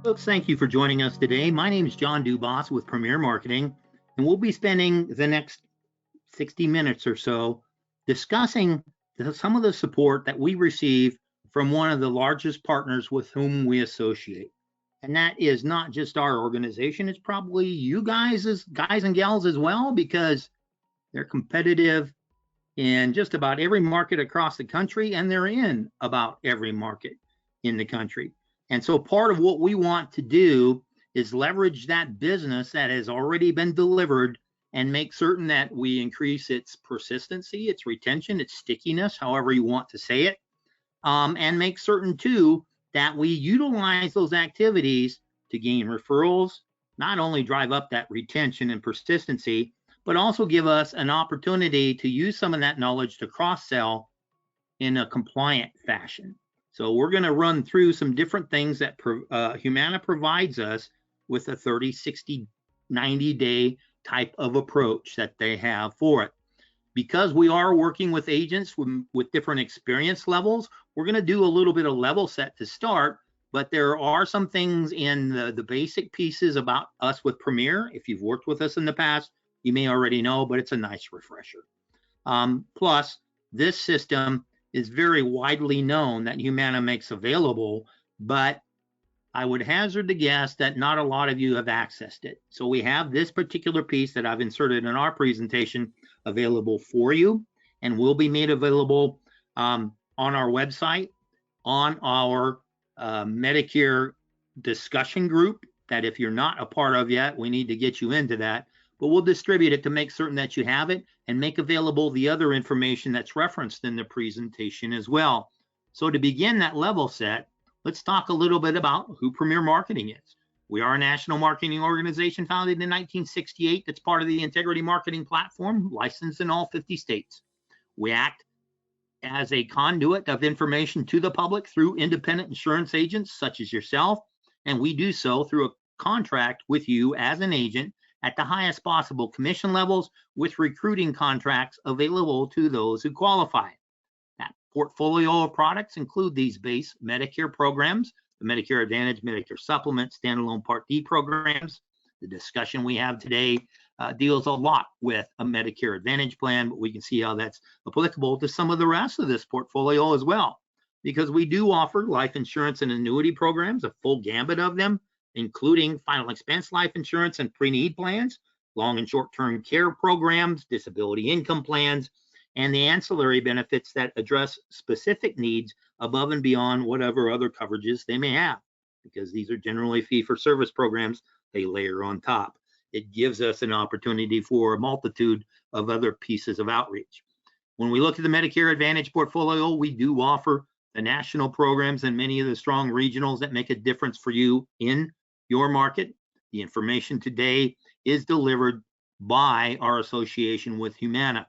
Folks, thank you for joining us today. My name is John Dubas with Premier Marketing, and we'll be spending the next 60 minutes or so discussing some of the support that we receive from one of the largest partners with whom we associate. And that is not just our organization, it's probably you guys as guys and gals as well, because they're competitive in just about every market across the country, and they're in about every market in the country. And so part of what we want to do is leverage that business that has already been delivered and make certain that we increase its persistency, its retention, its stickiness, however you want to say it, and make certain too that we utilize those activities to gain referrals, not only drive up that retention and persistency, but also give us an opportunity to use some of that knowledge to cross-sell in a compliant fashion. So we're going to run through some different things that Humana provides us with a 30, 60, 90-day type of approach that they have for it. Because we are working with agents with different experience levels, we're going to do a little bit of level set to start, but there are some things in the basic pieces about us with Premier. If you've worked with us in the past, you may already know, but it's a nice refresher. Plus, this system is very widely known that Humana makes available, but I would hazard the guess that not a lot of you have accessed it. So we have this particular piece that I've inserted in our presentation available for you, and will be made available on our website, on our Medicare discussion group, that if you're not a part of yet, we need to get you into that. But we'll distribute it to make certain that you have it and make available the other information that's referenced in the presentation as well. So to begin that level set, let's talk a little bit about who Premier Marketing is. We are a national marketing organization founded in 1968 that's part of the Integrity Marketing Platform, licensed in all 50 states. We act as a conduit of information to the public through independent insurance agents such as yourself, and we do so through a contract with you as an agent at the highest possible commission levels, with recruiting contracts available to those who qualify. That portfolio of products include these base Medicare programs, the Medicare Advantage, Medicare Supplement, standalone Part D programs. The discussion we have today deals a lot with a Medicare Advantage plan, but we can see how that's applicable to some of the rest of this portfolio as well, because we do offer life insurance and annuity programs, a full gambit of them, including final expense life insurance and pre-need plans, long and short-term care programs, disability income plans, and the ancillary benefits that address specific needs above and beyond whatever other coverages they may have, because these are generally fee-for-service programs they layer on top. It gives us an opportunity for a multitude of other pieces of outreach. When we look at the Medicare Advantage portfolio, we do offer the national programs and many of the strong regionals that make a difference for you in your market. The information today is delivered by our association with Humana.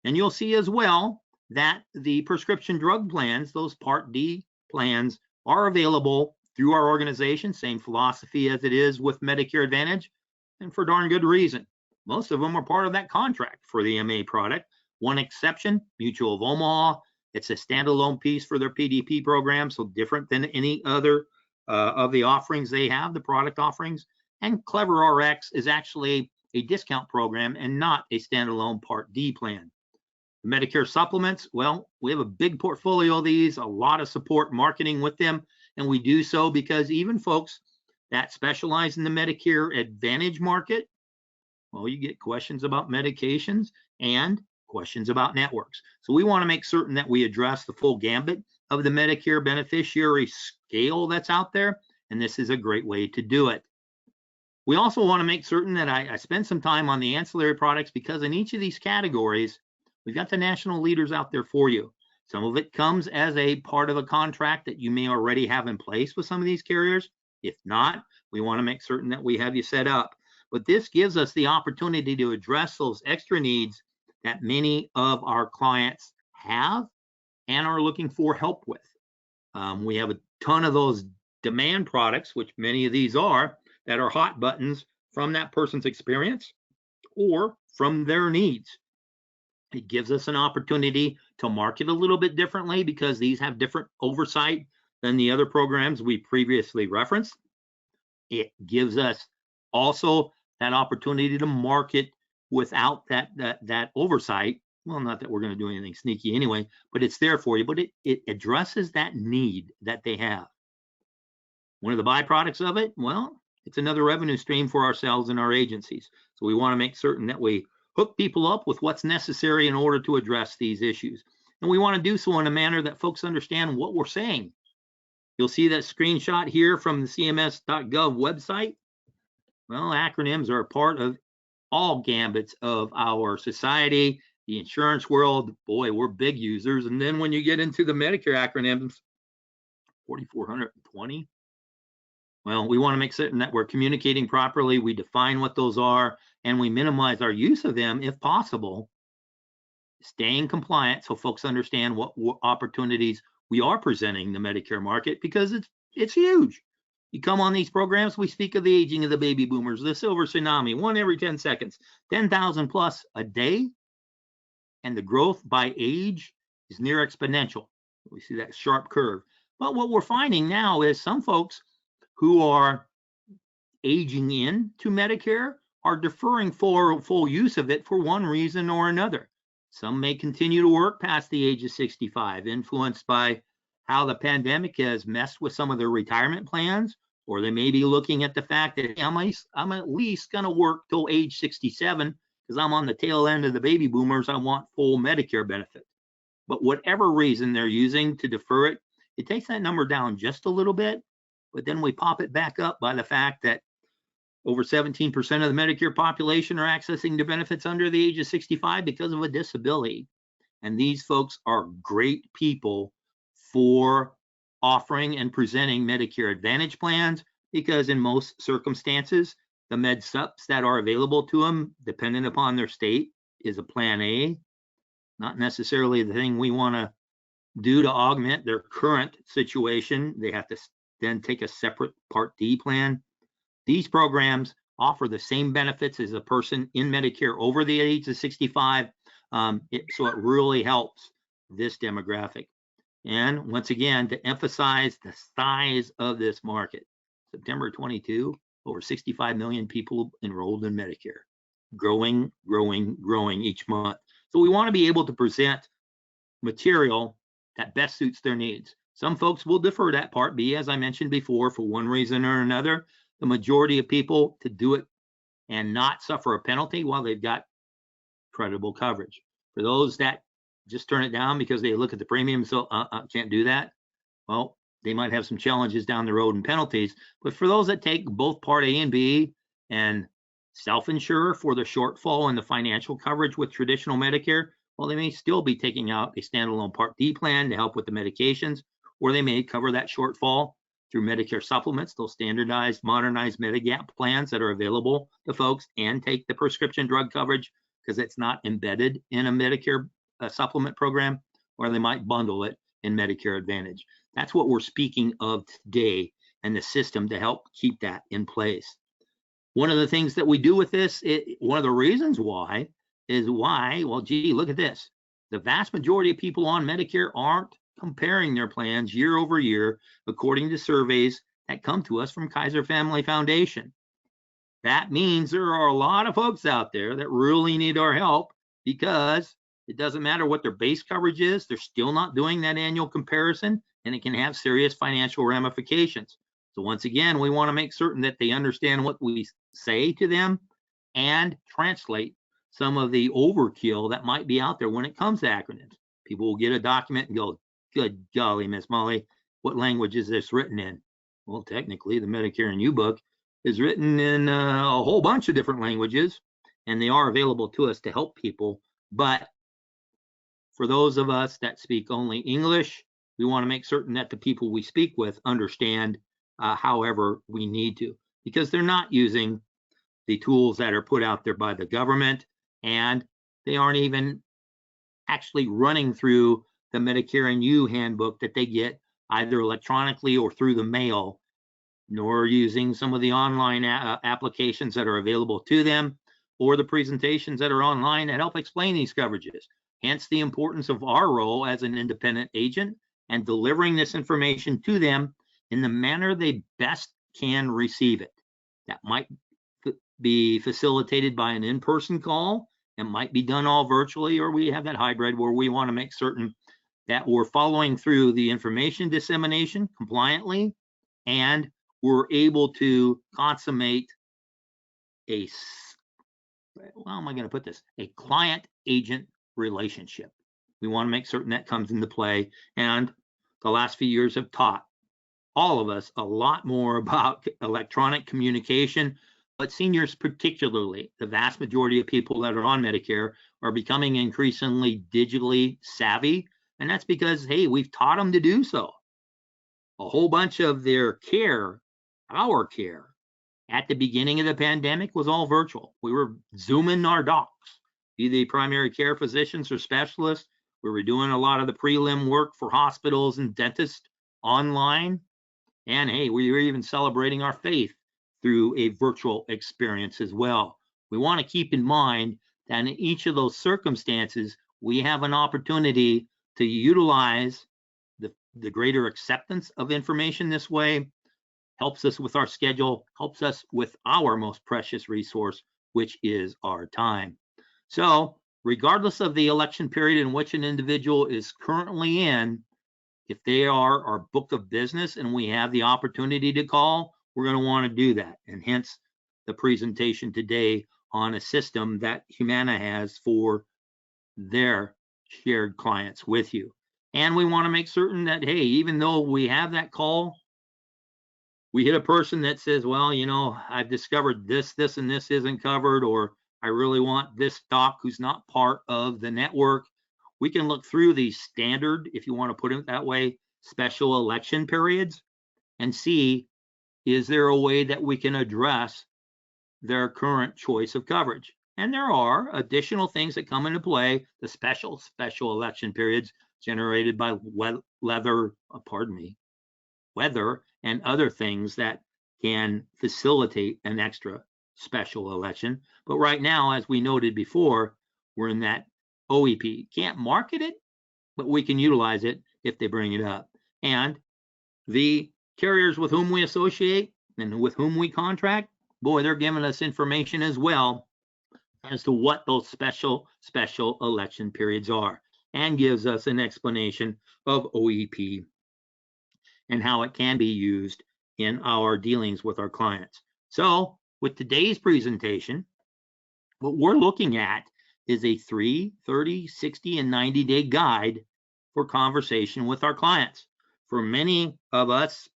And you'll see as well that the prescription drug plans, those Part D plans, are available through our organization, same philosophy as it is with Medicare Advantage, and for darn good reason. Most of them are part of that contract for the MA product. One exception, Mutual of Omaha, it's a standalone piece for their PDP program, so different than any other of the offerings they have, the product offerings. And Clever RX is actually a discount program and not a standalone Part D plan. The Medicare supplements, well, we have a big portfolio of these, a lot of support marketing with them, and we do so because even folks that specialize in the Medicare Advantage market, well, you get questions about medications and questions about networks. So we want to make certain that we address the full gambit of the Medicare beneficiary scale that's out there, and this is a great way to do it. We also want to make certain that I spend some time on the ancillary products, because in each of these categories, we've got the national leaders out there for you. Some of it comes as a part of a contract that you may already have in place with some of these carriers. If not, we want to make certain that we have you set up. But this gives us the opportunity to address those extra needs that many of our clients have and are looking for help with. We have a ton of those demand products, which many of these are, that are hot buttons from that person's experience or from their needs. It gives us an opportunity to market a little bit differently, because these have different oversight than the other programs we previously referenced. It gives us also that opportunity to market without that oversight. Well, not that we're going to do anything sneaky anyway, but it's there for you. But it addresses that need that they have. One of the byproducts of it, well, it's another revenue stream for ourselves and our agencies. So we want to make certain that we hook people up with what's necessary in order to address these issues. And we want to do so in a manner that folks understand what we're saying. You'll see that screenshot here from the cms.gov website. Well, acronyms are a part of all gambits of our society. The insurance world, boy, we're big users. And then when you get into the Medicare acronyms, 4,420. Well, we want to make certain that we're communicating properly, we define what those are, and we minimize our use of them if possible, staying compliant so folks understand what opportunities we are presenting the Medicare market, because it's huge. You come on these programs, we speak of the aging of the baby boomers, the silver tsunami, 1 every 10 seconds, 10,000 plus a day, and the growth by age is near exponential. We see that sharp curve. But what we're finding now is some folks who are aging into Medicare are deferring full use of it for one reason or another. Some may continue to work past the age of 65, influenced by how the pandemic has messed with some of their retirement plans, or they may be looking at the fact that, hey, I'm at least going to work till age 67 because I'm on the tail end of the baby boomers. I want full Medicare benefit. But whatever reason they're using to defer it, it takes that number down just a little bit, but then we pop it back up by the fact that over 17% of the Medicare population are accessing the benefits under the age of 65 because of a disability. And these folks are great people for offering and presenting Medicare Advantage plans, because in most circumstances, the med sups that are available to them, dependent upon their state, is a Plan A, not necessarily the thing we want to do to augment their current situation. They have to then take a separate Part D plan. These programs offer the same benefits as a person in Medicare over the age of 65. So it really helps this demographic. And once again, to emphasize the size of this market, September 22, over 65 million people enrolled in Medicare, growing each month. So we want to be able to present material that best suits their needs. Some folks will defer that Part B, as I mentioned before, for one reason or another. The majority of people to do it and not suffer a penalty while they've got credible coverage. For those that just turn it down because they look at the premium, so can't do that, well, they might have some challenges down the road and penalties. But for those that take both Part A and B and self-insure for the shortfall in the financial coverage with traditional Medicare, well, they may still be taking out a standalone Part D plan to help with the medications, or they may cover that shortfall through Medicare supplements, those standardized, modernized Medigap plans that are available to folks, and take the prescription drug coverage because it's not embedded in a Medicare supplement program, or they might bundle it in Medicare Advantage. That's what we're speaking of today, and the system to help keep that in place. One of the things that we do with this, one of the reasons why, well, gee, look at this. The vast majority of people on Medicare aren't comparing their plans year over year, according to surveys that come to us from Kaiser Family Foundation. That means there are a lot of folks out there that really need our help, because it doesn't matter what their base coverage is, they're still not doing that annual comparison, and it can have serious financial ramifications. So once again, we want to make certain that they understand what we say to them and translate some of the overkill that might be out there when it comes to acronyms. People will get a document and go, good golly, Miss Molly, what language is this written in? Well, technically, the Medicare and You book is written in a whole bunch of different languages, and they are available to us to help people. But for those of us that speak only English, we want to make certain that the people we speak with understand however we need to, because they're not using the tools that are put out there by the government, and they aren't even actually running through the Medicare and You handbook that they get either electronically or through the mail, nor using some of the online applications that are available to them, or the presentations that are online that help explain these coverages. Hence the importance of our role as an independent agent and delivering this information to them in the manner they best can receive it. That might be facilitated by an in-person call. It might be done all virtually, or we have that hybrid where we want to make certain that we're following through the information dissemination compliantly, and we're able to consummate a, well, how am I going to put this? A client-agent relationship. We want to make certain that comes into play. And the last few years have taught all of us a lot more about electronic communication, but seniors particularly, the vast majority of people that are on Medicare are becoming increasingly digitally savvy. And that's because, hey, we've taught them to do so. A whole bunch of their care, our care, at the beginning of the pandemic was all virtual. We were Zooming our docs, either the primary care physicians or specialists. We were doing a lot of the prelim work for hospitals and dentists online. And hey, we were even celebrating our faith through a virtual experience as well. We want to keep in mind that in each of those circumstances, we have an opportunity to utilize the greater acceptance of information this way, helps us with our schedule, helps us with our most precious resource, which is our time. So regardless of the election period in which an individual is currently in, if they are our book of business and we have the opportunity to call, we're going to want to do that. And hence the presentation today on a system that Humana has for their shared clients with you. And we want to make certain that, hey, even though we have that call, we hit a person that says, well, you know, I've discovered this, and this isn't covered, or I really want this doc who's not part of the network. We can look through the standard, if you want to put it that way, special election periods and see, is there a way that we can address their current choice of coverage? And there are additional things that come into play, the special election periods generated by weather and other things that can facilitate an extra special election. But right now, as we noted before, we're in that OEP. Can't market it, but we can utilize it if they bring it up. And the carriers with whom we associate and with whom we contract, boy, they're giving us information as well as to what those special election periods are, and gives us an explanation of OEP and how it can be used in our dealings with our clients. So with today's presentation, what we're looking at is a 3, 30, 60, and 90-day guide for conversation with our clients. For many of us,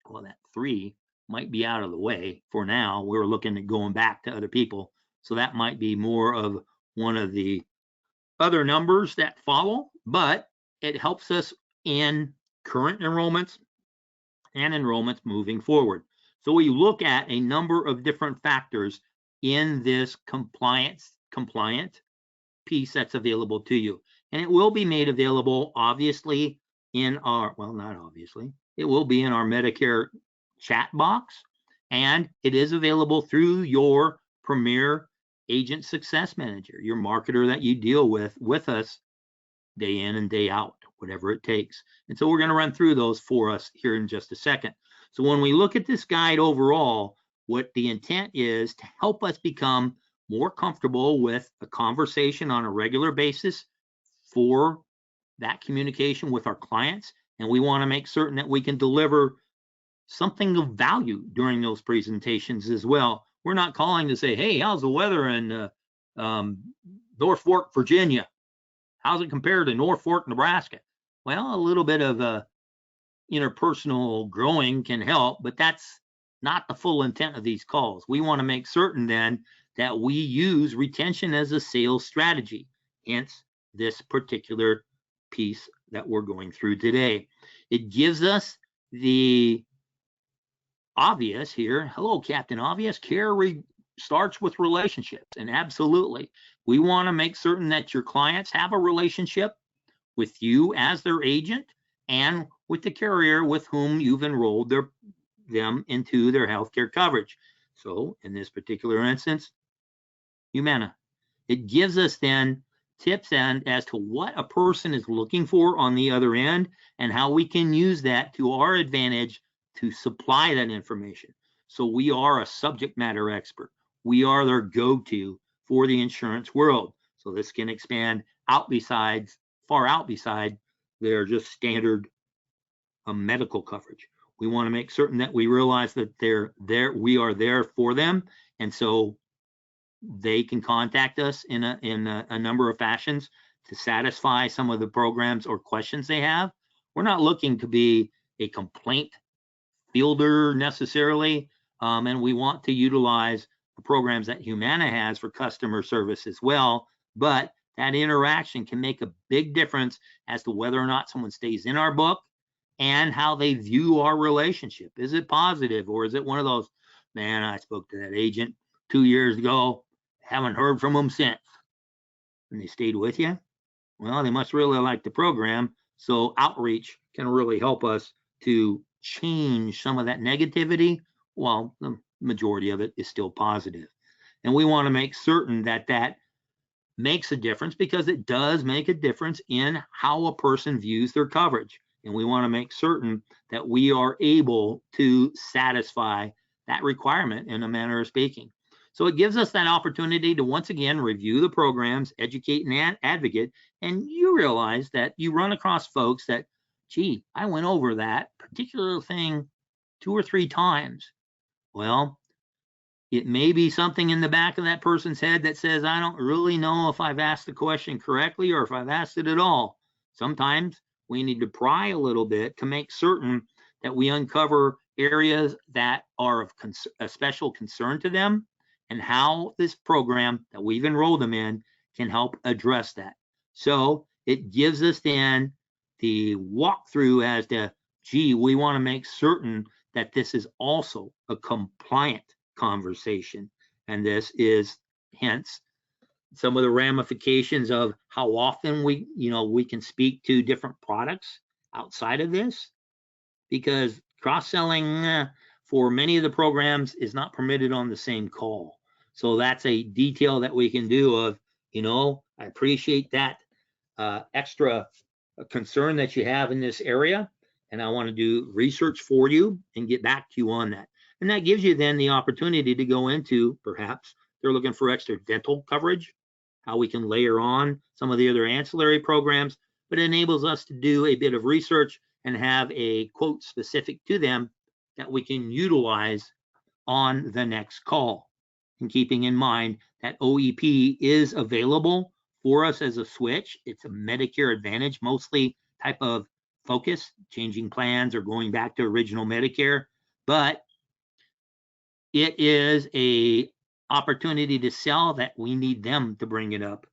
well, that 3 might be out of the way for now. We're looking at going back to other people. So that might be more of one of the other numbers that follow, but it helps us in current enrollments and enrollments moving forward. So we look at a number of different factors in this compliant piece that's available to you. And it will be made available, obviously, in our, well, not obviously, it will be in our Medicare chat box, and it is available through your Premier Agent Success Manager, your marketer that you deal with us day in and day out, whatever it takes. And so we're going to run through those for us here in just a second. So when we look at this guide overall, what the intent is to help us become more comfortable with a conversation on a regular basis for that communication with our clients. And we want to make certain that we can deliver something of value during those presentations as well. We're not calling to say, hey, how's the weather in Norfolk, Virginia? How's it compared to Norfolk, Nebraska? Well, a little bit of interpersonal growing can help, but that's not the full intent of these calls. We want to make certain then that we use retention as a sales strategy, hence this particular piece that we're going through today. It gives us the obvious here. Hello, Captain Obvious. Care starts with relationships, and absolutely, we want to make certain that your clients have a relationship with you as their agent and with the carrier with whom you've enrolled them into their healthcare coverage. So in this particular instance, Humana. It gives us then tips and as to what a person is looking for on the other end and how we can use that to our advantage to supply that information. So we are a subject matter expert. We are their go-to for the insurance world. So this can expand out far out beside their just standard medical coverage. We want to make certain that we realize that we are there for them, and so they can contact us in a number of fashions to satisfy some of the programs or questions they have. We're not looking to be a complaint fielder necessarily, and we want to utilize the programs that Humana has for customer service as well. But that interaction can make a big difference as to whether or not someone stays in our book and how they view our relationship. Is it positive, or is it one of those, man, I spoke to that agent 2 years ago, haven't heard from them since, and they stayed with you? Well, they must really like the program. So outreach can really help us to change some of that negativity. Well, the majority of it is still positive. And we want to make certain that that makes a difference, because it does make a difference in how a person views their coverage. And we want to make certain that we are able to satisfy that requirement in a manner of speaking. So it gives us that opportunity to once again review the programs, educate and advocate, and you realize that you run across folks that, gee, I went over that particular thing 2 or 3 times. Well, it may be something in the back of that person's head that says, I don't really know if I've asked the question correctly or if I've asked it at all. Sometimes we need to pry a little bit to make certain that we uncover areas that are of a special concern to them, and how this program that we've enrolled them in can help address that. So it gives us then the walkthrough as to, gee, we want to make certain that this is also a compliant conversation. And this is hence some of the ramifications of how often we can speak to different products outside of this, because cross-selling for many of the programs is not permitted on the same call. So that's a detail that we can do of, I appreciate that extra concern that you have in this area, and I want to do research for you and get back to you on that. And that gives you then the opportunity to go into, perhaps they're looking for extra dental coverage, how we can layer on some of the other ancillary programs, but it enables us to do a bit of research and have a quote specific to them that we can utilize on the next call. And keeping in mind that OEP is available for us as a switch. It's a Medicare Advantage mostly type of focus, changing plans or going back to original Medicare, but it is a opportunity to sell that we need them to bring it up,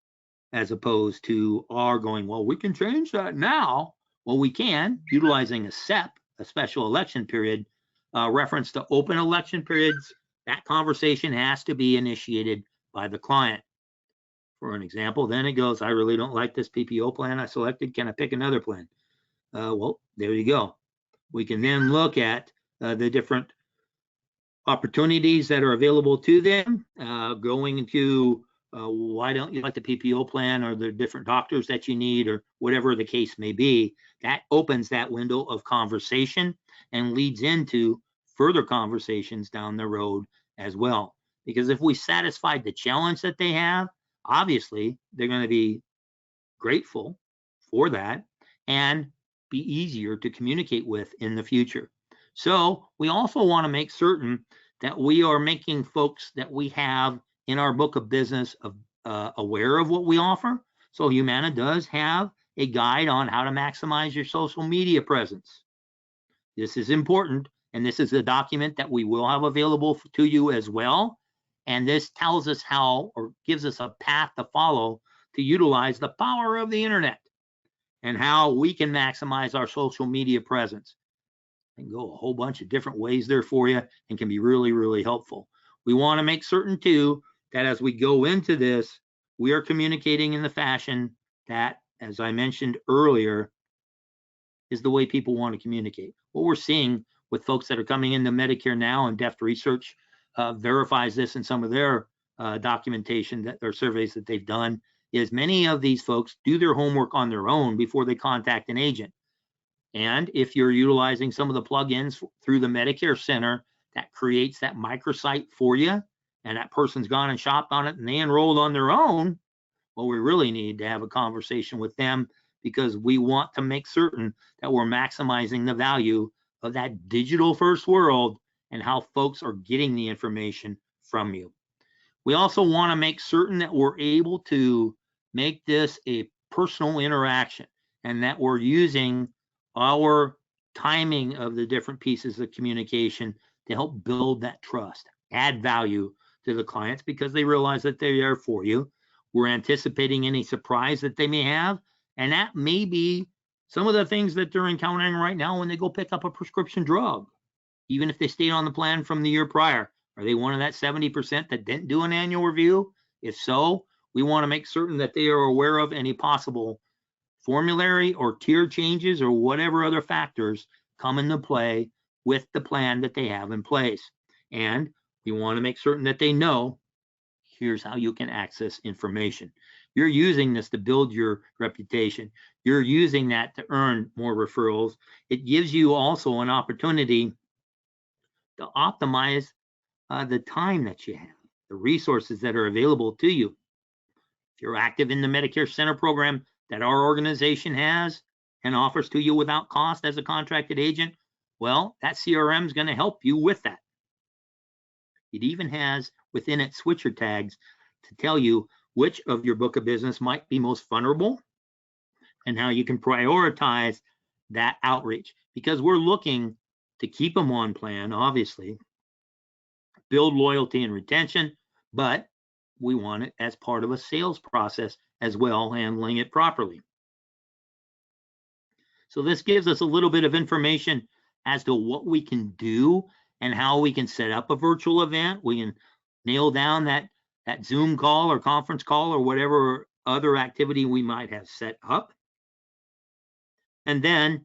as opposed to our going, well, we can change that now. Well, we can, utilizing a SEP, a special election period, reference to open election periods. That conversation has to be initiated by the client. For an example, then it goes, I really don't like this PPO plan I selected. Can I pick another plan? Well, there you go. We can then look at the different opportunities that are available to them, going into why don't you like the PPO plan, or the different doctors that you need, or whatever the case may be. That opens that window of conversation and leads into further conversations down the road as well. Because if we satisfied the challenge that they have, obviously they're going to be grateful for that and be easier to communicate with in the future. So we also want to make certain that we are making folks that we have in our book of business aware of what we offer. So Humana does have a guide on how to maximize your social media presence. This is important, and this is a document that we will have available to you as well. And this tells us how, or gives us a path to follow to utilize the power of the internet and how we can maximize our social media presence. And go a whole bunch of different ways there for you, and can be really, really helpful. We want to make certain too that as we go into this, we are communicating in the fashion that, as I mentioned earlier, is the way people want to communicate. What we're seeing with folks that are coming into Medicare now, and Deft Research verifies this in some of their documentation or surveys that they've done, is many of these folks do their homework on their own before they contact an agent. And if you're utilizing some of the plugins through the Medicare Center that creates that microsite for you, and that person's gone and shopped on it and they enrolled on their own, well, we really need to have a conversation with them, because we want to make certain that we're maximizing the value of that digital first world and how folks are getting the information from you. We also want to make certain that we're able to make this a personal interaction, and that we're using our timing of the different pieces of communication to help build that trust, add value to the clients, because they realize that they're there for you. We're anticipating any surprise that they may have, and that may be some of the things that they're encountering right now when they go pick up a prescription drug. Even if they stayed on the plan from the year prior, are they one of that 70% that didn't do an annual review? If so, we want to make certain that they are aware of any possible formulary or tier changes or whatever other factors come into play with the plan that they have in place. And we want to make certain that they know, here's how you can access information. You're using this to build your reputation. You're using that to earn more referrals. It gives you also an opportunity to optimize the time that you have, the resources that are available to you. If you're active in the Medicare Center program that our organization has and offers to you without cost as a contracted agent, well, that CRM is going to help you with that. It even has within it switcher tags to tell you which of your book of business might be most vulnerable and how you can prioritize that outreach, because we're looking to keep them on plan, obviously, build loyalty and retention, but we want it as part of a sales process as well, handling it properly. So this gives us a little bit of information as to what we can do and how we can set up a virtual event. We can nail down that Zoom call or conference call or whatever other activity we might have set up. And then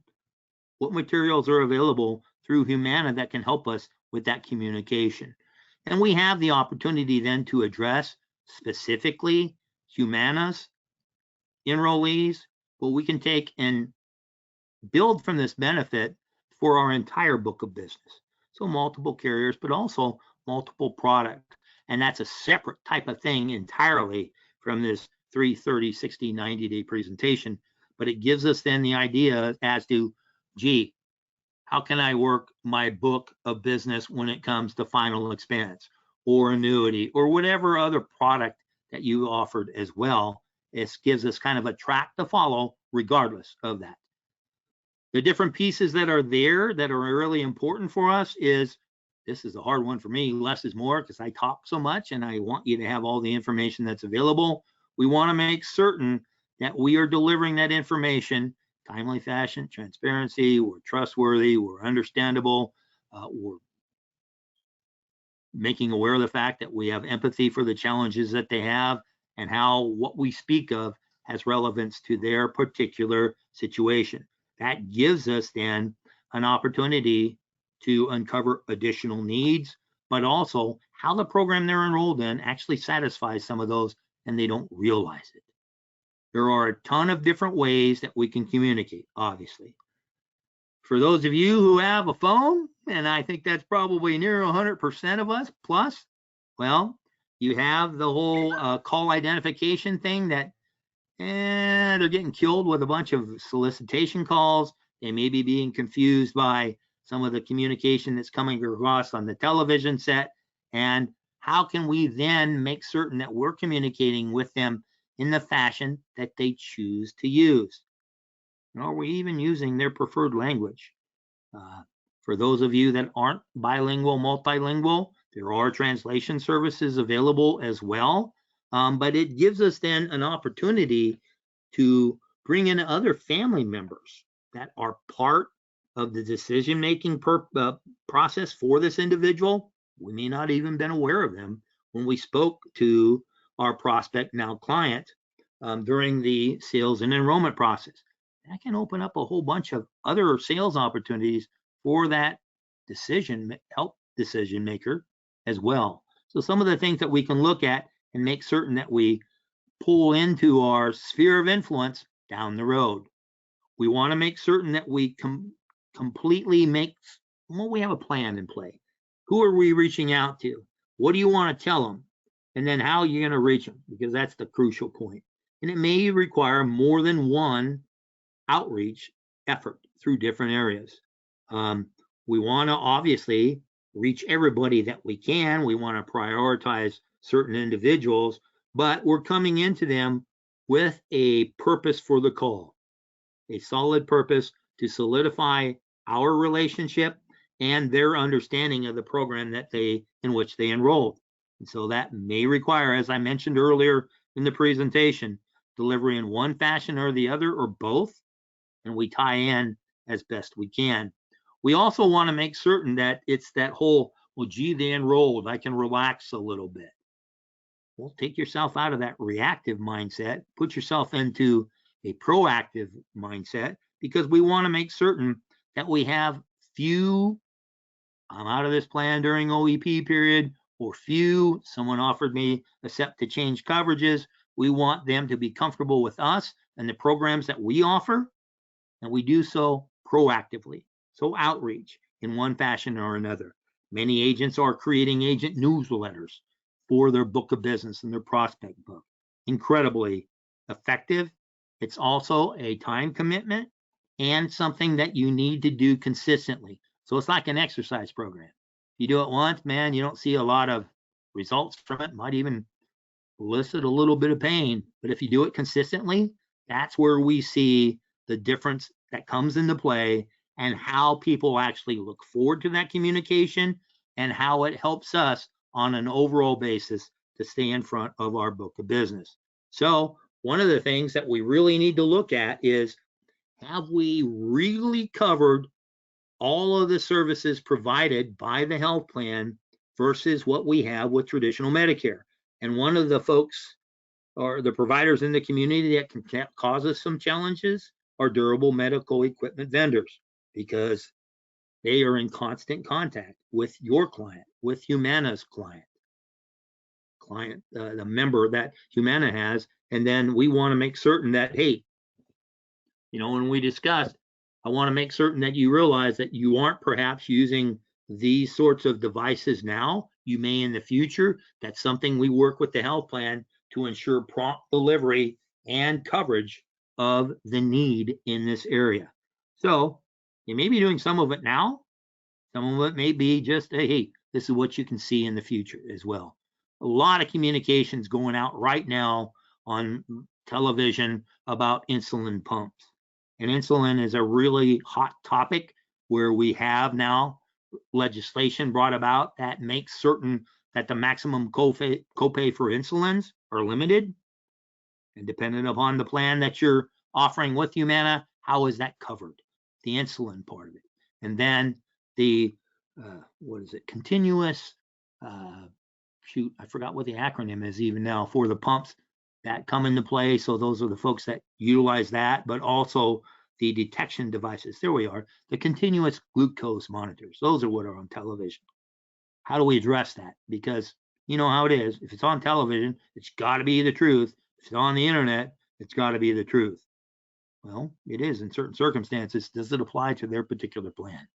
what materials are available through Humana that can help us with that communication. And we have the opportunity then to address specifically Humana's enrollees, but we can take and build from this benefit for our entire book of business. So multiple carriers, but also multiple products. And that's a separate type of thing entirely from this 3, 30, 60, 90-day presentation. But it gives us then the idea as to, gee, how can I work my book of business when it comes to final expense or annuity or whatever other product that you offered as well. It gives us kind of a track to follow regardless of that. The different pieces that are there that are really important for us is, this is a hard one for me, less is more, because I talk so much and I want you to have all the information that's available. We want to make certain that we are delivering that information timely fashion, transparency, we're trustworthy, we're understandable, we're making aware of the fact that we have empathy for the challenges that they have and how what we speak of has relevance to their particular situation. That gives us then an opportunity to uncover additional needs, but also how the program they're enrolled in actually satisfies some of those and they don't realize it. There are a ton of different ways that we can communicate, obviously. For those of you who have a phone, and I think that's probably near 100% of us plus, well, you have the whole call identification thing that they're getting killed with a bunch of solicitation calls. They may be being confused by some of the communication that's coming across on the television set. And how can we then make certain that we're communicating with them in the fashion that they choose to use? And are we even using their preferred language? For those of you that aren't bilingual, multilingual, there are translation services available as well. But it gives us then an opportunity to bring in other family members that are part of the decision-making process for this individual. We may not even been aware of them when we spoke to our prospect, now client, during the sales and enrollment process. That can open up a whole bunch of other sales opportunities for that help decision maker as well. So some of the things that we can look at and make certain that we pull into our sphere of influence down the road. We want to make certain that we completely we have a plan in play. Who are we reaching out to? What do you want to tell them? And then how are you going to reach them? Because that's the crucial point. And it may require more than one outreach effort through different areas. We want to obviously reach everybody that we can. We want to prioritize certain individuals, but we're coming into them with a purpose for the call, a solid purpose to solidify our relationship and their understanding of the program that in which they enrolled. And so that may require, as I mentioned earlier in the presentation, delivery in one fashion or the other or both, and we tie in as best we can. We also want to make certain that it's that whole, well, gee, they enrolled, I can relax a little bit. Well, take yourself out of that reactive mindset, put yourself into a proactive mindset, because we want to make certain that we have few, I'm out of this plan during OEP period, or few, someone offered me a step to change coverages. We want them to be comfortable with us and the programs that we offer, and we do so proactively. So outreach in one fashion or another. Many agents are creating agent newsletters for their book of business and their prospect book. Incredibly effective. It's also a time commitment and something that you need to do consistently. So it's like an exercise program. If you do it once, man, you don't see a lot of results from it. Might even elicit a little bit of pain. But if you do it consistently, that's where we see the difference that comes into play and how people actually look forward to that communication and how it helps us on an overall basis to stay in front of our book of business. So one of the things that we really need to look at is, have we really covered all of the services provided by the health plan versus what we have with traditional Medicare? And one of the folks or the providers in the community that can cause us some challenges are durable medical equipment vendors, because they are in constant contact with your client, with Humana's client, the member that Humana has. And then we want to make certain that, hey, when we discussed, I want to make certain that you realize that you aren't perhaps using these sorts of devices now. You may in the future. That's something we work with the health plan to ensure prompt delivery and coverage of the need in this area. So you may be doing some of it now. Some of it may be just, hey, this is what you can see in the future as well. A lot of communications going out right now on television about insulin pumps. And insulin is a really hot topic where we have now legislation brought about that makes certain that the maximum copay for insulins are limited. And depending upon the plan that you're offering with Humana, how is that covered? The insulin part of it. And then the, continuous, I forgot what the acronym is even now for the pumps that come into play. So those are the folks that utilize that, but also the detection devices. There we are. The continuous glucose monitors. Those are what are on television. How do we address that? Because you know how it is. If it's on television, it's got to be the truth. If it's on the internet, it's got to be the truth. Well, it is in certain circumstances. Does it apply to their particular plan?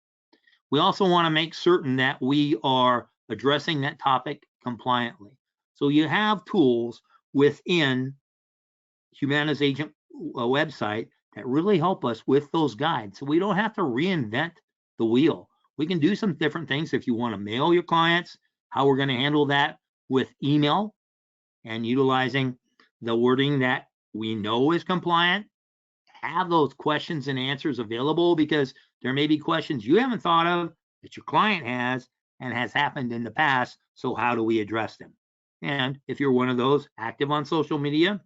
We also want to make certain that we are addressing that topic compliantly. So you have tools within Humana's agent website that really help us with those guides. So we don't have to reinvent the wheel. We can do some different things if you want to mail your clients, how we're going to handle that with email and utilizing the wording that we know is compliant. Have those questions and answers available, because there may be questions you haven't thought of that your client has and has happened in the past. So how do we address them? And if you're one of those active on social media,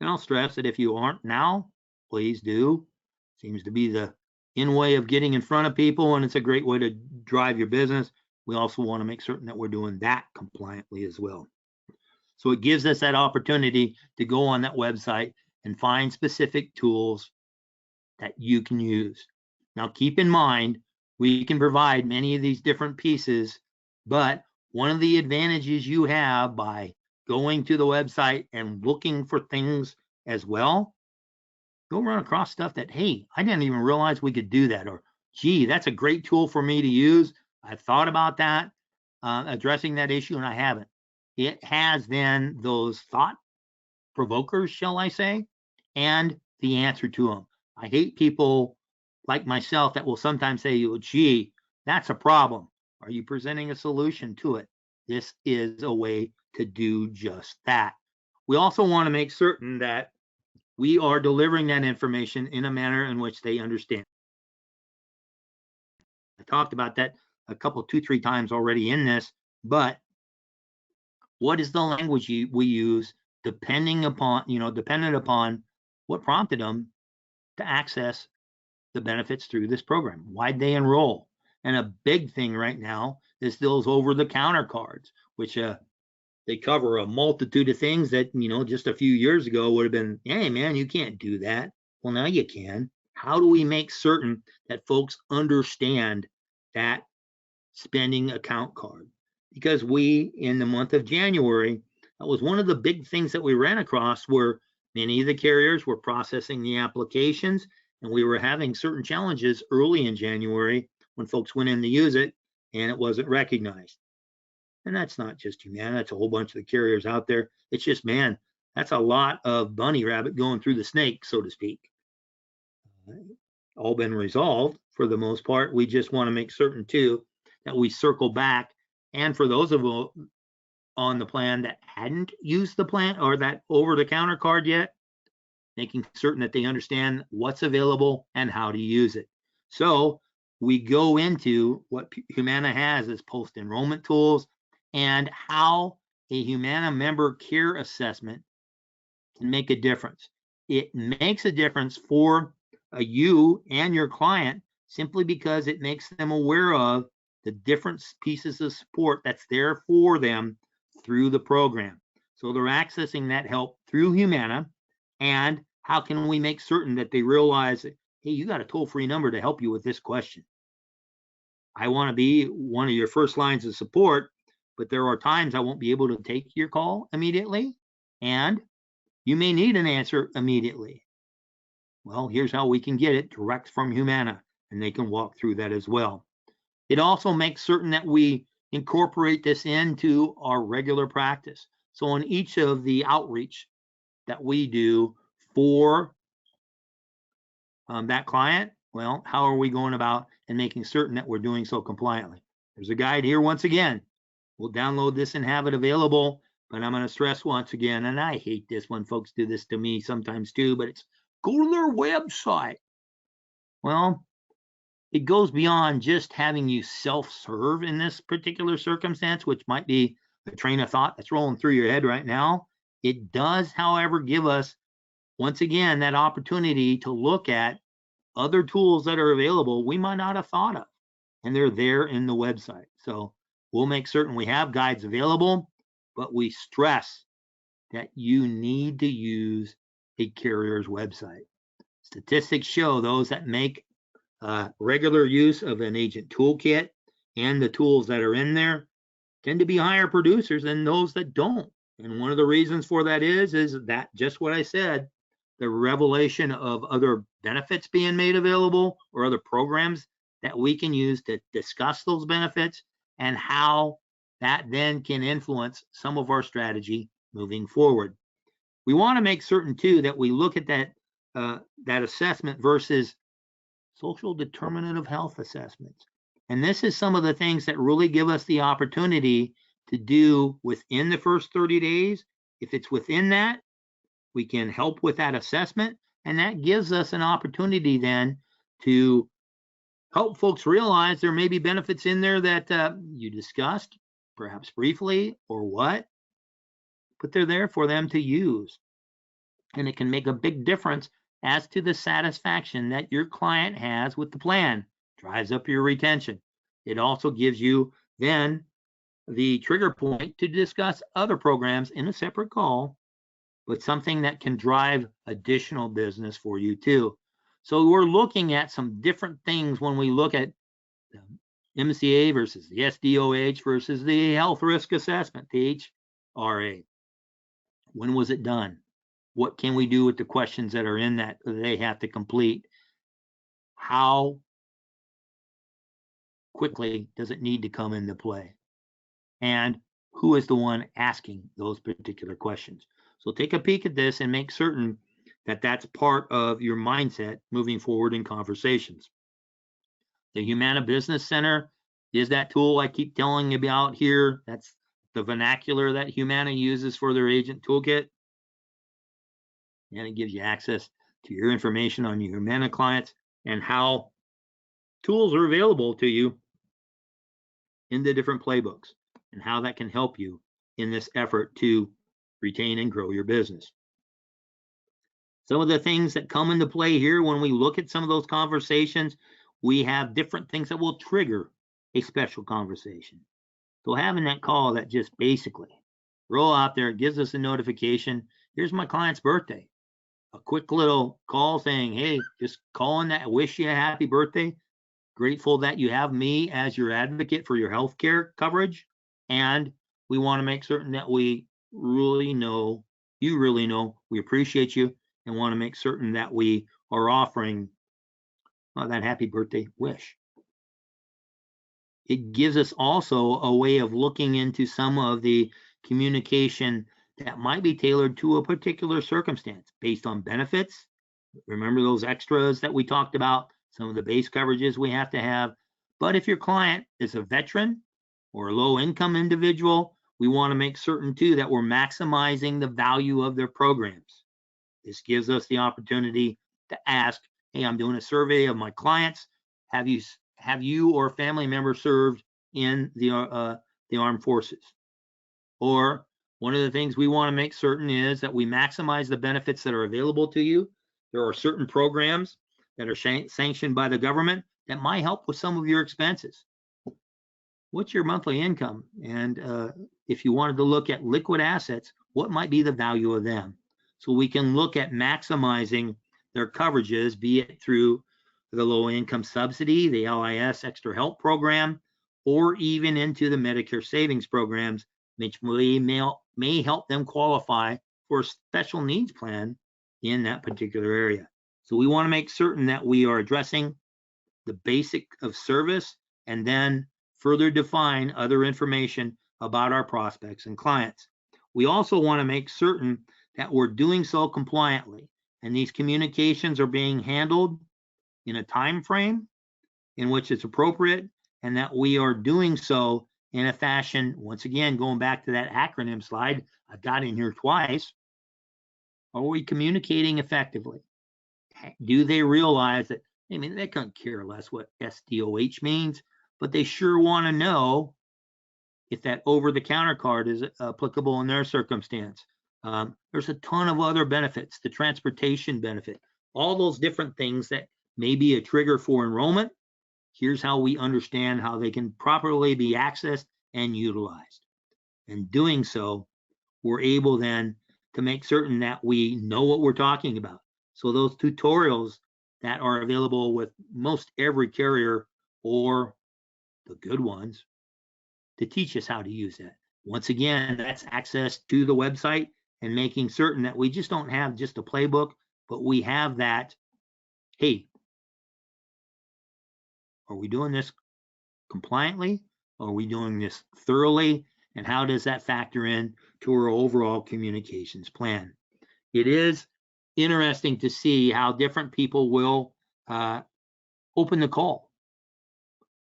and I'll stress that if you aren't now, please do. Seems to be the in way of getting in front of people, and it's a great way to drive your business. We also want to make certain that we're doing that compliantly as well. So it gives us that opportunity to go on that website and find specific tools that you can use. Now, keep in mind, we can provide many of these different pieces, but one of the advantages you have by going to the website and looking for things as well, you'll run across stuff that, hey, I didn't even realize we could do that, or gee, that's a great tool for me to use. I've thought about that, addressing that issue, and I haven't. It has then those thought provokers, shall I say, and the answer to them. I hate people like myself that will sometimes say, oh, gee, that's a problem. Are you presenting a solution to it? This is a way to do just that. We also want to make certain that we are delivering that information in a manner in which they understand. I talked about that a couple, 2-3 times already in this, but what is the language we use dependent upon what prompted them to access the benefits through this program? Why'd they enroll? And a big thing right now is those over-the-counter cards, which they cover a multitude of things that, just a few years ago would have been, hey, man, you can't do that. Well, now you can. How do we make certain that folks understand that spending account card? Because we, in the month of January, that was one of the big things that we ran across, where many of the carriers were processing the applications, and we were having certain challenges early in January when folks went in to use it and it wasn't recognized. And that's not just Humana, that's a whole bunch of the carriers out there. It's just, man, that's a lot of bunny rabbit going through the snake, so to speak. All been resolved for the most part. We just want to make certain too that we circle back, and for those of us on the plan that hadn't used the plan or that over-the-counter card yet, making certain that they understand what's available and how to use it. So we go into what Humana has as post-enrollment tools and how a Humana member care assessment can make a difference. It makes a difference for you and your client simply because it makes them aware of the different pieces of support that's there for them through the program. So they're accessing that help through Humana. And how can we make certain that they realize that, hey, you got a toll-free number to help you with this question? I want to be one of your first lines of support, but there are times I won't be able to take your call immediately, and you may need an answer immediately. Well, here's how we can get it direct from Humana, and they can walk through that as well. It also makes certain that we incorporate this into our regular practice. So on each of the outreach that we do for that client, well, how are we going about and making certain that we're doing so compliantly? There's a guide here once again. We'll download this and have it available, but I'm going to stress once again, and I hate this when folks do this to me sometimes too, but it's go to their website. Well, it goes beyond just having you self-serve in this particular circumstance, which might be a train of thought that's rolling through your head right now. It does, however, give us, once again, that opportunity to look at other tools that are available we might not have thought of, and they're there in the website. So we'll make certain we have guides available, but we stress that you need to use a carrier's website. Statistics show those that make regular use of an agent toolkit and the tools that are in there tend to be higher producers than those that don't. And one of the reasons for that is that just what I said, the revelation of other benefits being made available or other programs that we can use to discuss those benefits and how that then can influence some of our strategy moving forward. We want to make certain too that we look at that assessment versus social determinant of health assessments. And this is some of the things that really give us the opportunity to do within the first 30 days. If it's within that, we can help with that assessment. And that gives us an opportunity then to help folks realize there may be benefits in there that you discussed, perhaps briefly or what, but they're there for them to use. And it can make a big difference as to the satisfaction that your client has with the plan. Drives up your retention. It also gives you then the trigger point to discuss other programs in a separate call, but something that can drive additional business for you too. So we're looking at some different things when we look at the MCA versus the SDOH versus the health risk assessment, the HRA. When was it done? What can we do with the questions that are in that they have to complete? How quickly does it need to come into play? And who is the one asking those particular questions? So take a peek at this and make certain that that's part of your mindset moving forward in conversations. The Humana Business Center is that tool I keep telling you about here. That's the vernacular that Humana uses for their agent toolkit. And it gives you access to your information on your Humana clients and how tools are available to you in the different playbooks and how that can help you in this effort to retain and grow your business. Some of the things that come into play here when we look at some of those conversations, we have different things that will trigger a special conversation. So having that call that just basically roll out there, gives us a notification. Here's my client's birthday. A quick little call saying, hey, just calling that, wish you a happy birthday. Grateful that you have me as your advocate for your health care coverage. And we want to make certain that we really know, you really know, we appreciate you and want to make certain that we are offering that happy birthday wish. It gives us also a way of looking into some of the communication that might be tailored to a particular circumstance based on benefits. Remember those extras that we talked about, some of the base coverages we have to have. But if your client is a veteran or a low income individual, we want to make certain too that we're maximizing the value of their programs. This gives us the opportunity to ask, hey, I'm doing a survey of my clients. Have you or a family member served in the armed forces? Or one of the things we want to make certain is that we maximize the benefits that are available to you. There are certain programs that are sanctioned by the government that might help with some of your expenses. What's your monthly income? And if you wanted to look at liquid assets, what might be the value of them? So we can look at maximizing their coverages, be it through the low income subsidy, the LIS extra help program, or even into the Medicare savings programs, which may help them qualify for a special needs plan in that particular area. So we want to make certain that we are addressing the basic of service and then further define other information about our prospects and clients. We also want to make certain that we're doing so compliantly and these communications are being handled in a time frame in which it's appropriate and that we are doing so in a fashion, once again, going back to that acronym slide I've got in here twice, are we communicating effectively? Do they realize that, I mean, they couldn't care less what SDOH means, but they sure want to know if that over-the-counter card is applicable in their circumstance. There's a ton of other benefits, the transportation benefit, all those different things that may be a trigger for enrollment. Here's how we understand how they can properly be accessed and utilized. And doing so, we're able then to make certain that we know what we're talking about. So those tutorials that are available with most every carrier or the good ones to teach us how to use that. Once again, that's access to the website and making certain that we just don't have just a playbook, but we have that, hey, are we doing this compliantly? Are we doing this thoroughly? And how does that factor in to our overall communications plan? It is interesting to see how different people will open the call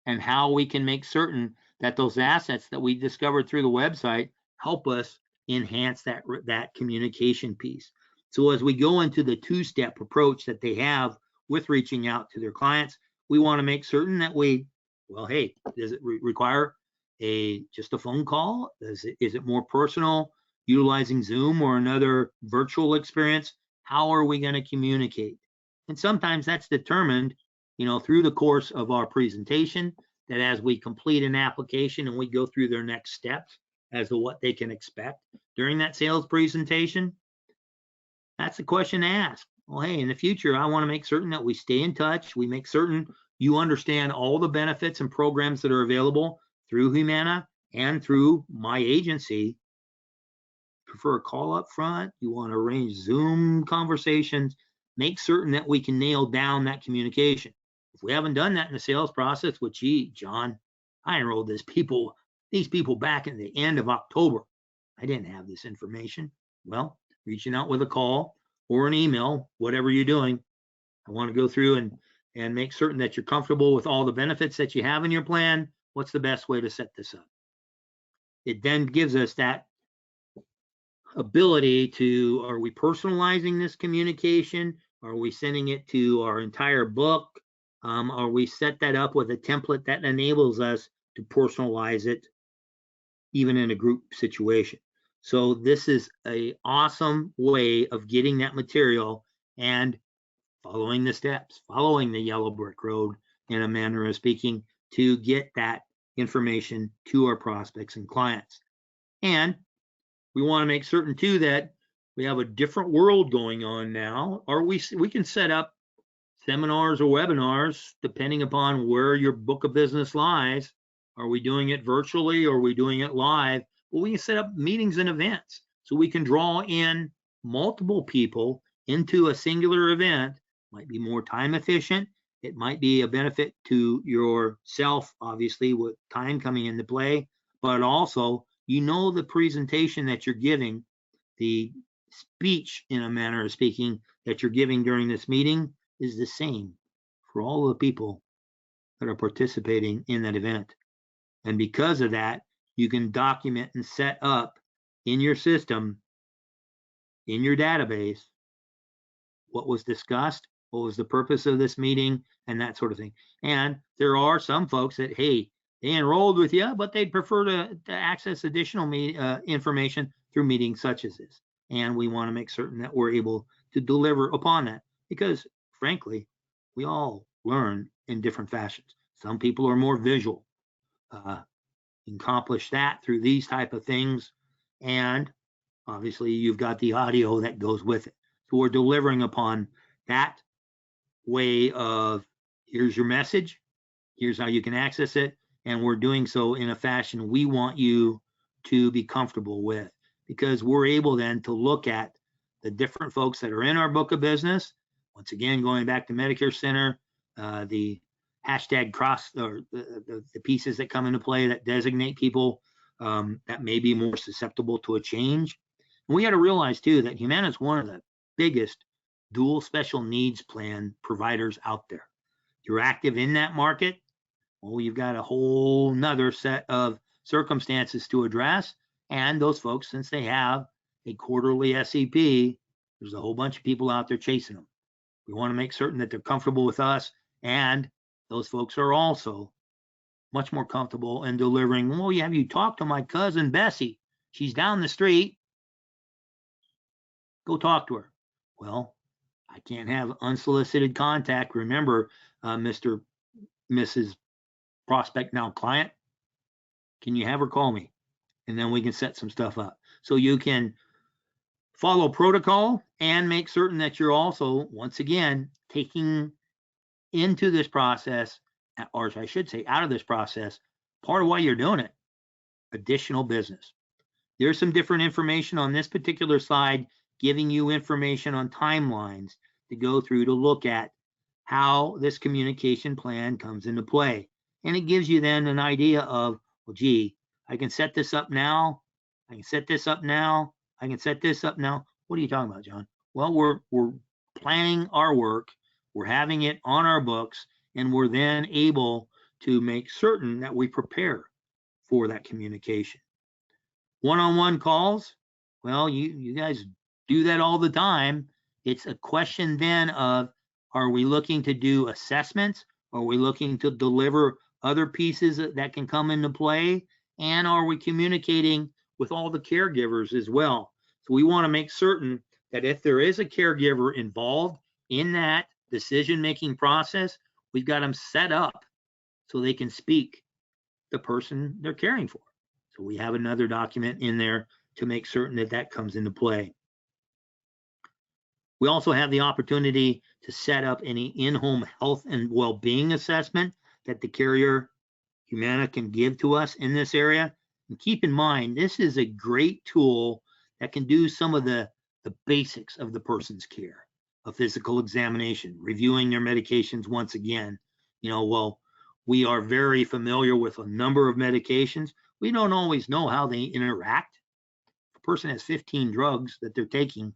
and how we can make certain that those assets that we discovered through the website help us enhance that communication piece. So as we go into the two-step approach that they have with reaching out to their clients, we want to make certain that well, hey, does it require just a phone call? Is it more personal, utilizing Zoom or another virtual experience? How are we going to communicate? And sometimes that's determined, through the course of our presentation, that as we complete an application and we go through their next steps as to what they can expect during that sales presentation, that's the question to ask. Well, hey, in the future, I want to make certain that we stay in touch. We make certain you understand all the benefits and programs that are available through Humana and through my agency. Prefer a call up front? You want to arrange Zoom conversations? Make certain that we can nail down that communication. If we haven't done that in the sales process, well, gee, John, I enrolled these people back in the end of October. I didn't have this information. Well, reaching out with a call or an email, whatever you're doing, I want to go through and make certain that you're comfortable with all the benefits that you have in your plan. What's the best way to set this up? It then gives us that ability to, are we personalizing this communication? Are we sending it to our entire book? Are we set that up with a template that enables us to personalize it even in a group situation? So this is an awesome way of getting that material and following the steps, following the yellow brick road in a manner of speaking to get that information to our prospects and clients. And we want to make certain too that we have a different world going on now, or we can set up seminars or webinars depending upon where your book of business lies. Are we doing it virtually or are we doing it live? Well, we can set up meetings and events so we can draw in multiple people into a singular event. Might be more time efficient. It might be a benefit to yourself, obviously, with time coming into play, but also, you know, the presentation that you're giving, the speech in a manner of speaking that you're giving during this meeting is the same for all the people that are participating in that event. And because of that, you can document and set up in your system, in your database, what was discussed, what was the purpose of this meeting, and that sort of thing. And there are some folks that, hey, they enrolled with you, but they'd prefer to access additional information through meetings such as this. And we want to make certain that we're able to deliver upon that because, frankly, we all learn in different fashions. Some people are more visual. Accomplish that through these type of things. And obviously, you've got the audio that goes with it. So we're delivering upon that way of, here's your message, here's how you can access it, and we're doing so in a fashion we want you to be comfortable with, because we're able then to look at the different folks that are in our book of business. Once again, going back to Medicare Center, the hashtag cross, or the pieces that come into play that designate people that may be more susceptible to a change. And we got to realize too that Humana is one of the biggest dual special needs plan providers out there. You're active in that market, well, you've got a whole nother set of circumstances to address. And those folks, since they have a quarterly SEP, there's a whole bunch of people out there chasing them. We want to make certain that they're comfortable with us, and those folks are also much more comfortable in delivering. Well, have you talked to my cousin Bessie? She's down the street. Go talk to her. Well, I can't have unsolicited contact. Remember, Mr. Mrs. Prospect, now client, can you have her call me? And then we can set some stuff up. So you can follow protocol and make certain that you're also, once again, taking into this process, or I should say out of this process, part of why you're doing it, additional business. There's some different information on this particular slide, giving you information on timelines to go through to look at how this communication plan comes into play. And it gives you then an idea of, well, gee, I can set this up now. I can set this up now. I can set this up now. What are you talking about, John? Well, we're planning our work. We're having it on our books, and we're then able to make certain that we prepare for that communication. One-on-one calls, well, you guys do that all the time. It's a question then of, are we looking to do assessments? Are we looking to deliver other pieces that can come into play? And are we communicating with all the caregivers as well? So we want to make certain that if there is a caregiver involved in that decision-making process, we've got them set up so they can speak the person they're caring for. So we have another document in there to make certain that that comes into play. We also have the opportunity to set up any in-home health and well-being assessment that the carrier Humana can give to us in this area. And keep in mind, this is a great tool that can do some of the basics of the person's care, a physical examination, reviewing their medications once again, Well, we are very familiar with a number of medications. We don't always know how they interact. If a person has 15 drugs that they're taking,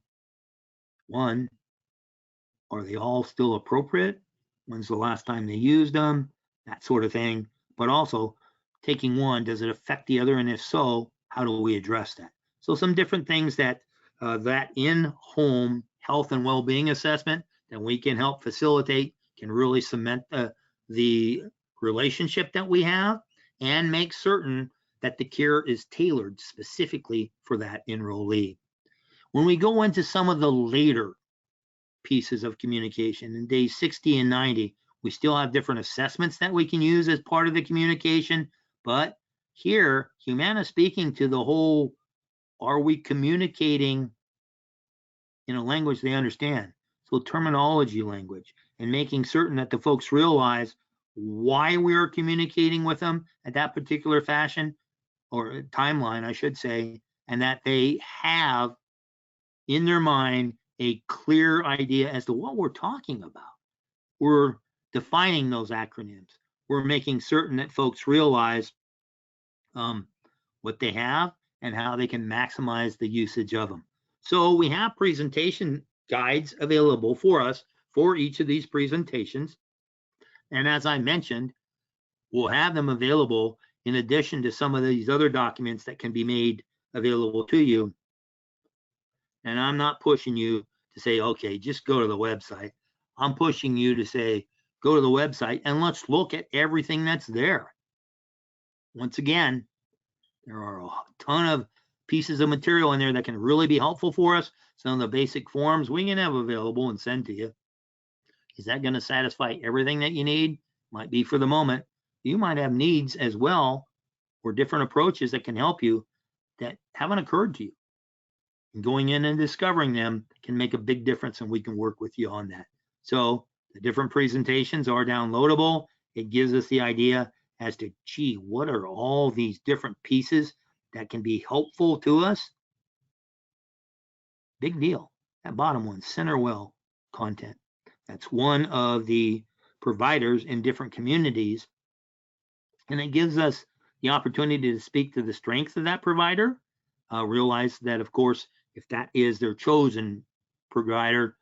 one, are they all still appropriate? When's the last time they used them? That sort of thing. But also, taking one, does it affect the other? And if so, how do we address that? So some different things that that in-home health and well-being assessment that we can help facilitate can really cement the relationship that we have and make certain that the care is tailored specifically for that enrollee. When we go into some of the later pieces of communication in days 60 and 90, we still have different assessments that we can use as part of the communication. But here, Humana is speaking to the whole, are we communicating in a language they understand? So terminology language, and making certain that the folks realize why we are communicating with them at that particular fashion or timeline, I should say, and that they have in their mind a clear idea as to what we're talking about. We're defining those acronyms. We're making certain that folks realize what they have and how they can maximize the usage of them. So we have presentation guides available for us for each of these presentations. And as I mentioned, we'll have them available in addition to some of these other documents that can be made available to you. And I'm not pushing you to say, okay, just go to the website. I'm pushing you to say, go to the website and let's look at everything that's there. Once again, there are a ton of pieces of material in there that can really be helpful for us. Some of the basic forms we can have available and send to you. Is that going to satisfy everything that you need? Might be for the moment. You might have needs as well, or different approaches that can help you that haven't occurred to you. And going in and discovering them can make a big difference, and we can work with you on that. So the different presentations are downloadable. It gives us the idea as to, gee, what are all these different pieces that can be helpful to us? Big deal. That bottom one, CenterWell content. That's one of the providers in different communities. And it gives us the opportunity to speak to the strengths of that provider. Realize that, of course, if that is their chosen provider,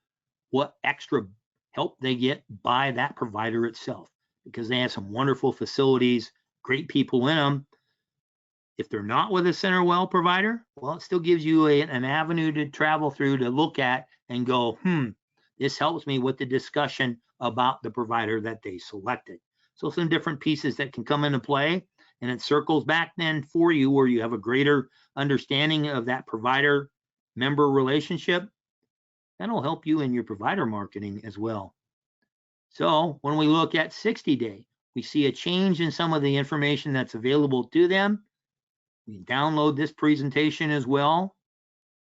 what extra help they get by that provider itself, because they have some wonderful facilities, great people in them. If they're not with a CenterWell provider, well, it still gives you an avenue to travel through to look at and go, this helps me with the discussion about the provider that they selected. So some different pieces that can come into play, and it circles back then for you where you have a greater understanding of that provider member relationship. That'll help you in your provider marketing as well. So when we look at 60-day, we see a change in some of the information that's available to them. We download this presentation as well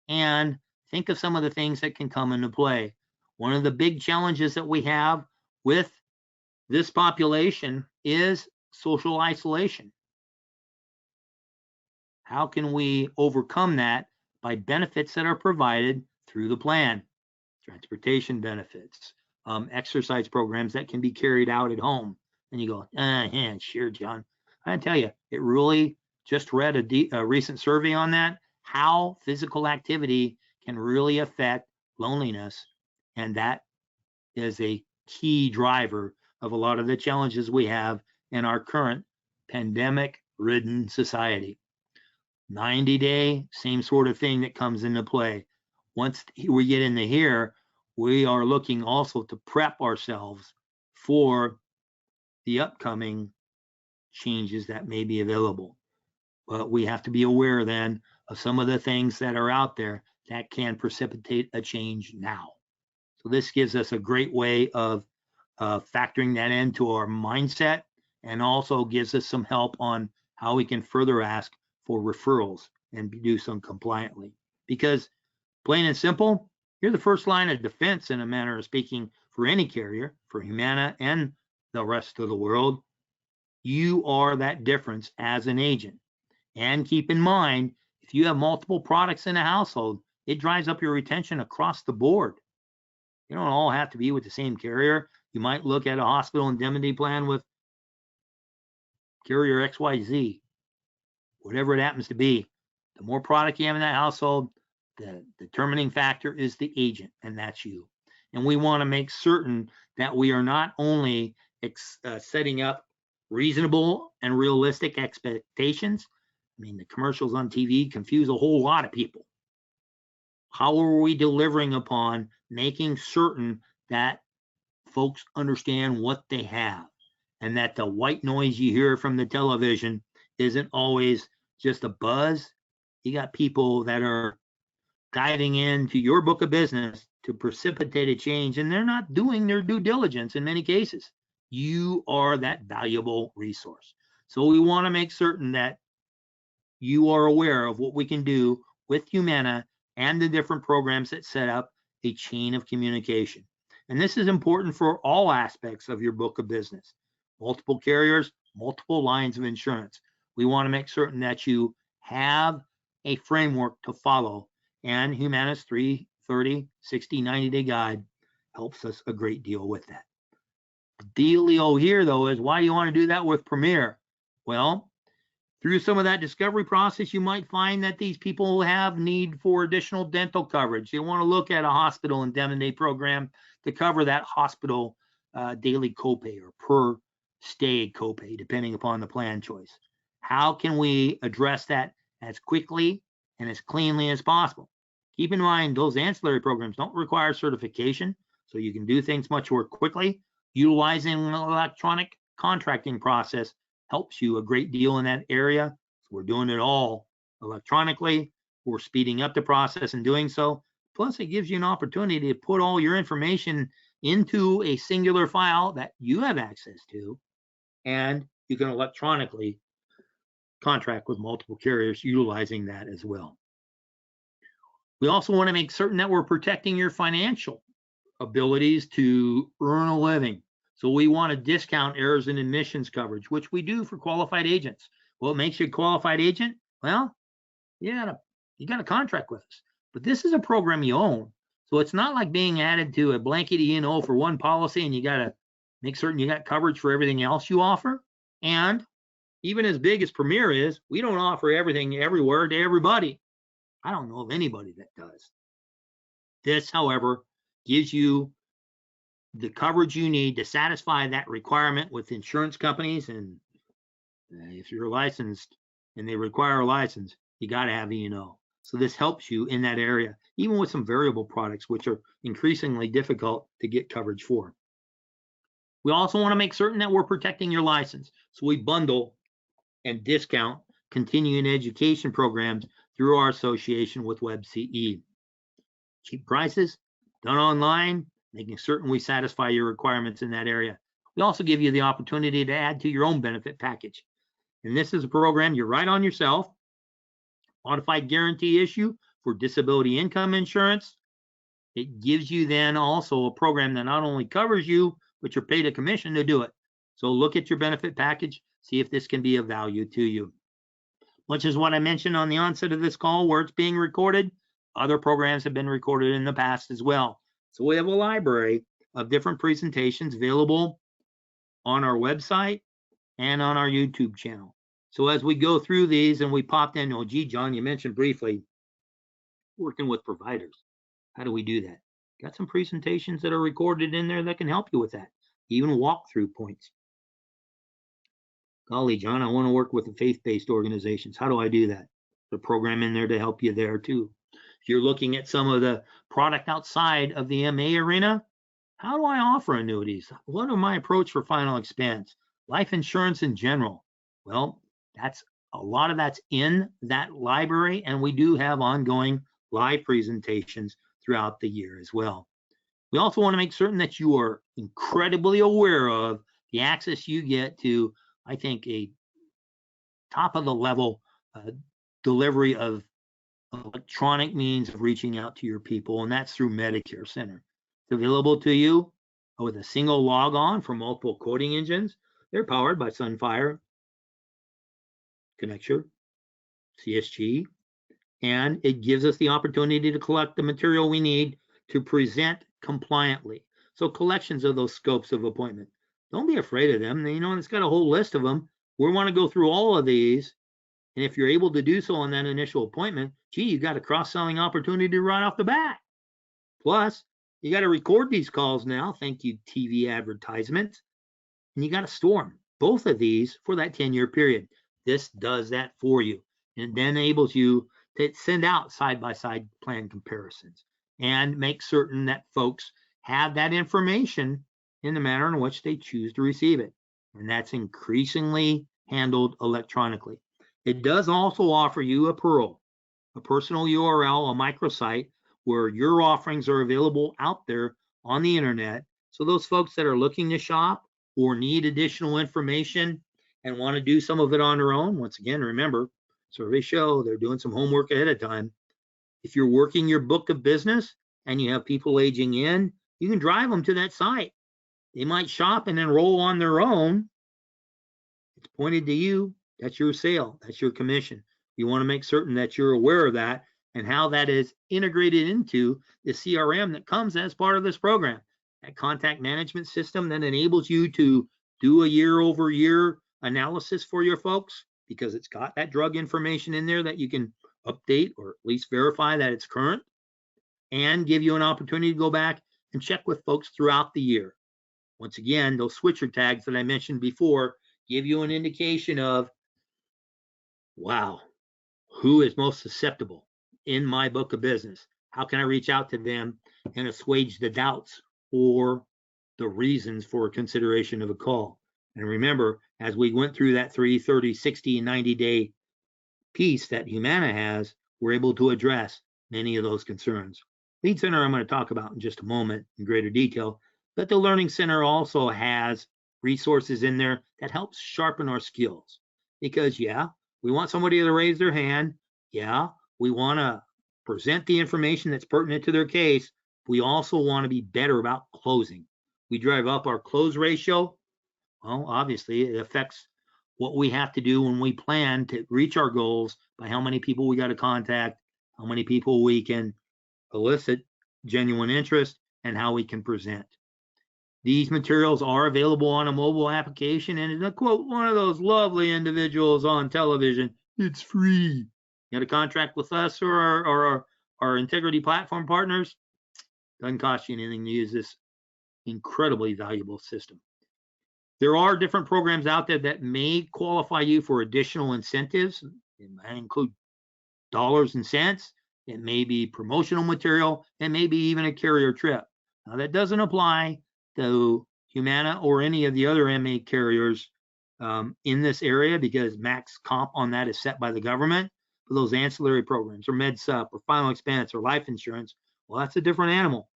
and think of some of the things that can come into play. One of the big challenges that we have with this population is social isolation. How can we overcome that? By benefits that are provided through the plan, transportation benefits, exercise programs that can be carried out at home. And you go, yeah, sure, John. I tell you, it really just read a recent survey on that, how physical activity can really affect loneliness. And that is a key driver of a lot of the challenges we have in our current pandemic-ridden society. 90-day, same sort of thing that comes into play. Once we get into here, we are looking also to prep ourselves for the upcoming changes that may be available. But we have to be aware then of some of the things that are out there that can precipitate a change now. So this gives us a great way of factoring that into our mindset, and also gives us some help on how we can further ask for referrals and do some compliantly. Because plain and simple, you're the first line of defense, in a manner of speaking, for any carrier, for Humana and the rest of the world. You are that difference as an agent. And keep in mind, if you have multiple products in a household, it drives up your retention across the board. You don't all have to be with the same carrier. You might look at a hospital indemnity plan with carrier XYZ, whatever it happens to be. The more product you have in that household, the determining factor is the agent, and that's you. And we want to make certain that we are not only setting up reasonable and realistic expectations. I mean, the commercials on TV confuse a whole lot of people. How are we delivering upon making certain that folks understand what they have, and that the white noise you hear from the television isn't always just a buzz? You got people that are diving into your book of business to precipitate a change, and they're not doing their due diligence in many cases. You are that valuable resource. So we want to make certain that you are aware of what we can do with Humana and the different programs that set up a chain of communication. And this is important for all aspects of your book of business. Multiple carriers, multiple lines of insurance. We want to make certain that you have a framework to follow, and Humana's 330, 60, 90-day guide helps us a great deal with that. The dealio here, though, is why you want to do that with Premier. Well, through some of that discovery process, you might find that these people have need for additional dental coverage. They want to look at a hospital indemnity program to cover that hospital daily copay or per stay copay, depending upon the plan choice. How can we address that as quickly and as cleanly as possible? Keep in mind, those ancillary programs don't require certification, so you can do things much more quickly. Utilizing an electronic contracting process helps you a great deal in that area. So we're doing it all electronically. We're speeding up the process in doing so. Plus, it gives you an opportunity to put all your information into a singular file that you have access to, and you can electronically contract with multiple carriers utilizing that as well. We also want to make certain that we're protecting your financial abilities to earn a living. So we want to discount errors and admissions coverage, which we do for qualified agents. What makes you a qualified agent? Well, you got a contract with us. But this is a program you own. So it's not like being added to a blanket E&O for one policy and you got to make certain you got coverage for everything else you offer. And even as big as Premier is, we don't offer everything everywhere to everybody. I don't know of anybody that does. This, however, gives you the coverage you need to satisfy that requirement with insurance companies. And if you're licensed and they require a license, you got to have E&O. So this helps you in that area, even with some variable products, which are increasingly difficult to get coverage for. We also want to make certain that we're protecting your license. So we bundle and discount continuing education programs through our association with WebCE. Cheap prices, done online, making certain we satisfy your requirements in that area. We also give you the opportunity to add to your own benefit package. And this is a program you write on yourself. Modified guarantee issue for disability income insurance. It gives you then also a program that not only covers you, but you're paid a commission to do it. So look at your benefit package, see if this can be of value to you. Which is what I mentioned on the onset of this call, where it's being recorded. Other programs have been recorded in the past as well. So we have a library of different presentations available on our website and on our YouTube channel. So as we go through these and we popped in, oh, gee, John, you mentioned briefly working with providers. How do we do that? Got some presentations that are recorded in there that can help you with that, even walkthrough points. Golly, John, I want to work with the faith-based organizations. How do I do that? There's a program in there to help you there too. If you're looking at some of the product outside of the MA arena, how do I offer annuities? What are my approach for final expense? Life insurance in general. Well, that's a lot of that's in that library, and we do have ongoing live presentations throughout the year as well. We also want to make certain that you are incredibly aware of the access you get to, I think, a top of the level delivery of electronic means of reaching out to your people, and that's through Medicare Center. It's available to you with a single log on for multiple quoting engines. They're powered by Sunfire, Connecture, CSG, and it gives us the opportunity to collect the material we need to present compliantly. So collections of those scopes of appointment. Don't be afraid of them. You know, it's got a whole list of them. We want to go through all of these. And if you're able to do so on that initial appointment, gee, you got a cross-selling opportunity right off the bat. Plus, you got to record these calls now. Thank you, TV advertisements. And you got to store them, both of these, for that 10-year period. This does that for you and then enables you to send out side-by-side plan comparisons and make certain that folks have that information in the manner in which they choose to receive it. And that's increasingly handled electronically. It does also offer you a PURL, a personal URL, a microsite where your offerings are available out there on the internet. So those folks that are looking to shop or need additional information and want to do some of it on their own, once again, remember, surveys show they're doing some homework ahead of time. If you're working your book of business and you have people aging in, you can drive them to that site. They might shop and enroll on their own. It's pointed to you. That's your sale. That's your commission. You want to make certain that you're aware of that and how that is integrated into the CRM that comes as part of this program. That contact management system that enables you to do a year-over-year analysis for your folks, because it's got that drug information in there that you can update or at least verify that it's current, and give you an opportunity to go back and check with folks throughout the year. Once again, those switcher tags that I mentioned before give you an indication of, wow, who is most susceptible in my book of business? How can I reach out to them and assuage the doubts or the reasons for consideration of a call? And remember, as we went through that 3, 30, 60, and 90-day piece that Humana has, we're able to address many of those concerns. Lead Center I'm going to talk about in just a moment in greater detail, but the Learning Center also has resources in there that helps sharpen our skills. Because, yeah, we want somebody to raise their hand. Yeah, we want to present the information that's pertinent to their case. We also want to be better about closing. We drive up our close ratio. Well, obviously, it affects what we have to do when we plan to reach our goals by how many people we got to contact, how many people we can elicit genuine interest, and how we can present. These materials are available on a mobile application, and to quote one of those lovely individuals on television, it's free. You got to contract with us or our Integrity Platform partners. Doesn't cost you anything to use this incredibly valuable system. There are different programs out there that may qualify you for additional incentives. It might include dollars and cents. It may be promotional material. It may be even a carrier trip. Now, that doesn't apply to Humana or any of the other MA carriers in this area, because max comp on that is set by the government. For those ancillary programs or MedSup or final expense or life insurance, well, that's a different animal.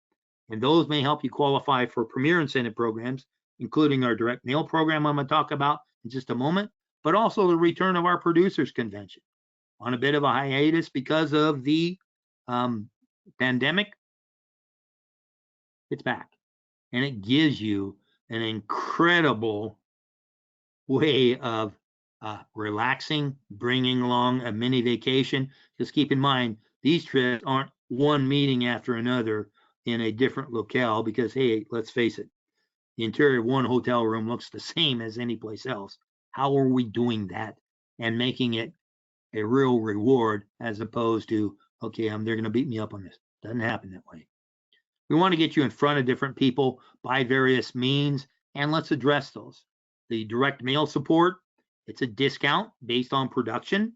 And those may help you qualify for premier incentive programs, including our direct mail program I'm going to talk about in just a moment, but also the return of our producers convention on a bit of a hiatus because of the pandemic. It's back, and it gives you an incredible way of relaxing, bringing along a mini vacation. Just keep in mind, these trips aren't one meeting after another in a different locale, because, hey, let's face it, the interior of one hotel room looks the same as any place else. How are we doing that and making it a real reward, as opposed to, okay, they're going to beat me up on this? Doesn't happen that way. We want to get you in front of different people by various means, and let's address those. The direct mail support, it's a discount based on production.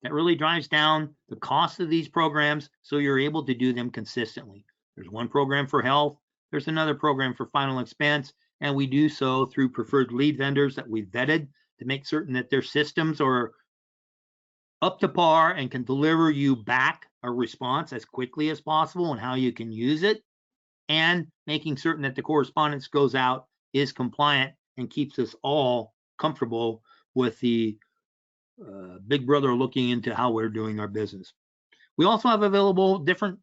That really drives down the cost of these programs, so you're able to do them consistently. There's one program for health. There's another program for final expense, and we do so through preferred lead vendors that we've vetted to make certain that their systems are up to par and can deliver you back a response as quickly as possible and how you can use it, and making certain that the correspondence goes out, is compliant, and keeps us all comfortable with the big brother looking into how we're doing our business. We also have available different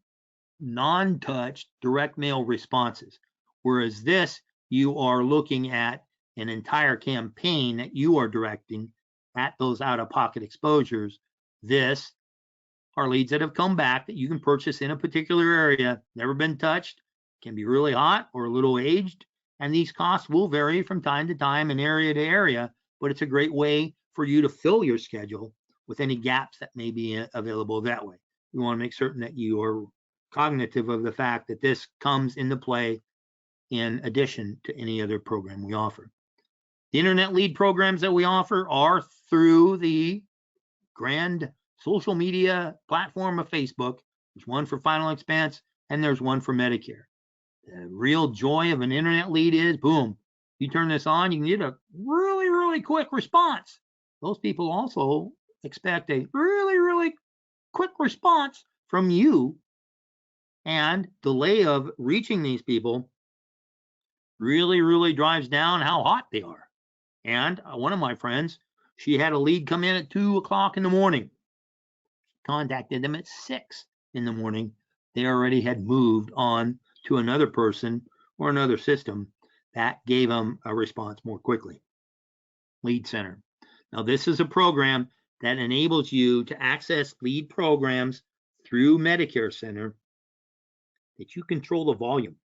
non-touch direct mail responses, whereas this, you are looking at an entire campaign that you are directing at those out-of-pocket exposures. This are leads that have come back that you can purchase in a particular area, never been touched, can be really hot or a little aged, and these costs will vary from time to time and area to area, but it's a great way for you to fill your schedule with any gaps that may be available that way. We want to make certain that you are cognitive of the fact that this comes into play in addition to any other program we offer. The internet lead programs that we offer are through the grand social media platform of Facebook. There's one for final expense and there's one for Medicare. The real joy of an internet lead is, boom, you turn this on, you can get a really, really quick response. Those people also expect a really, really quick response from you, and delay of reaching these people really, really drives down how hot they are. And one of my friends, she had a lead come in at 2 o'clock in the morning, contacted them at 6 in the morning. They already had moved on to another person or another system that gave them a response more quickly. Lead Center. Now, this is a program that enables you to access lead programs through Medicare Center that you control the volume.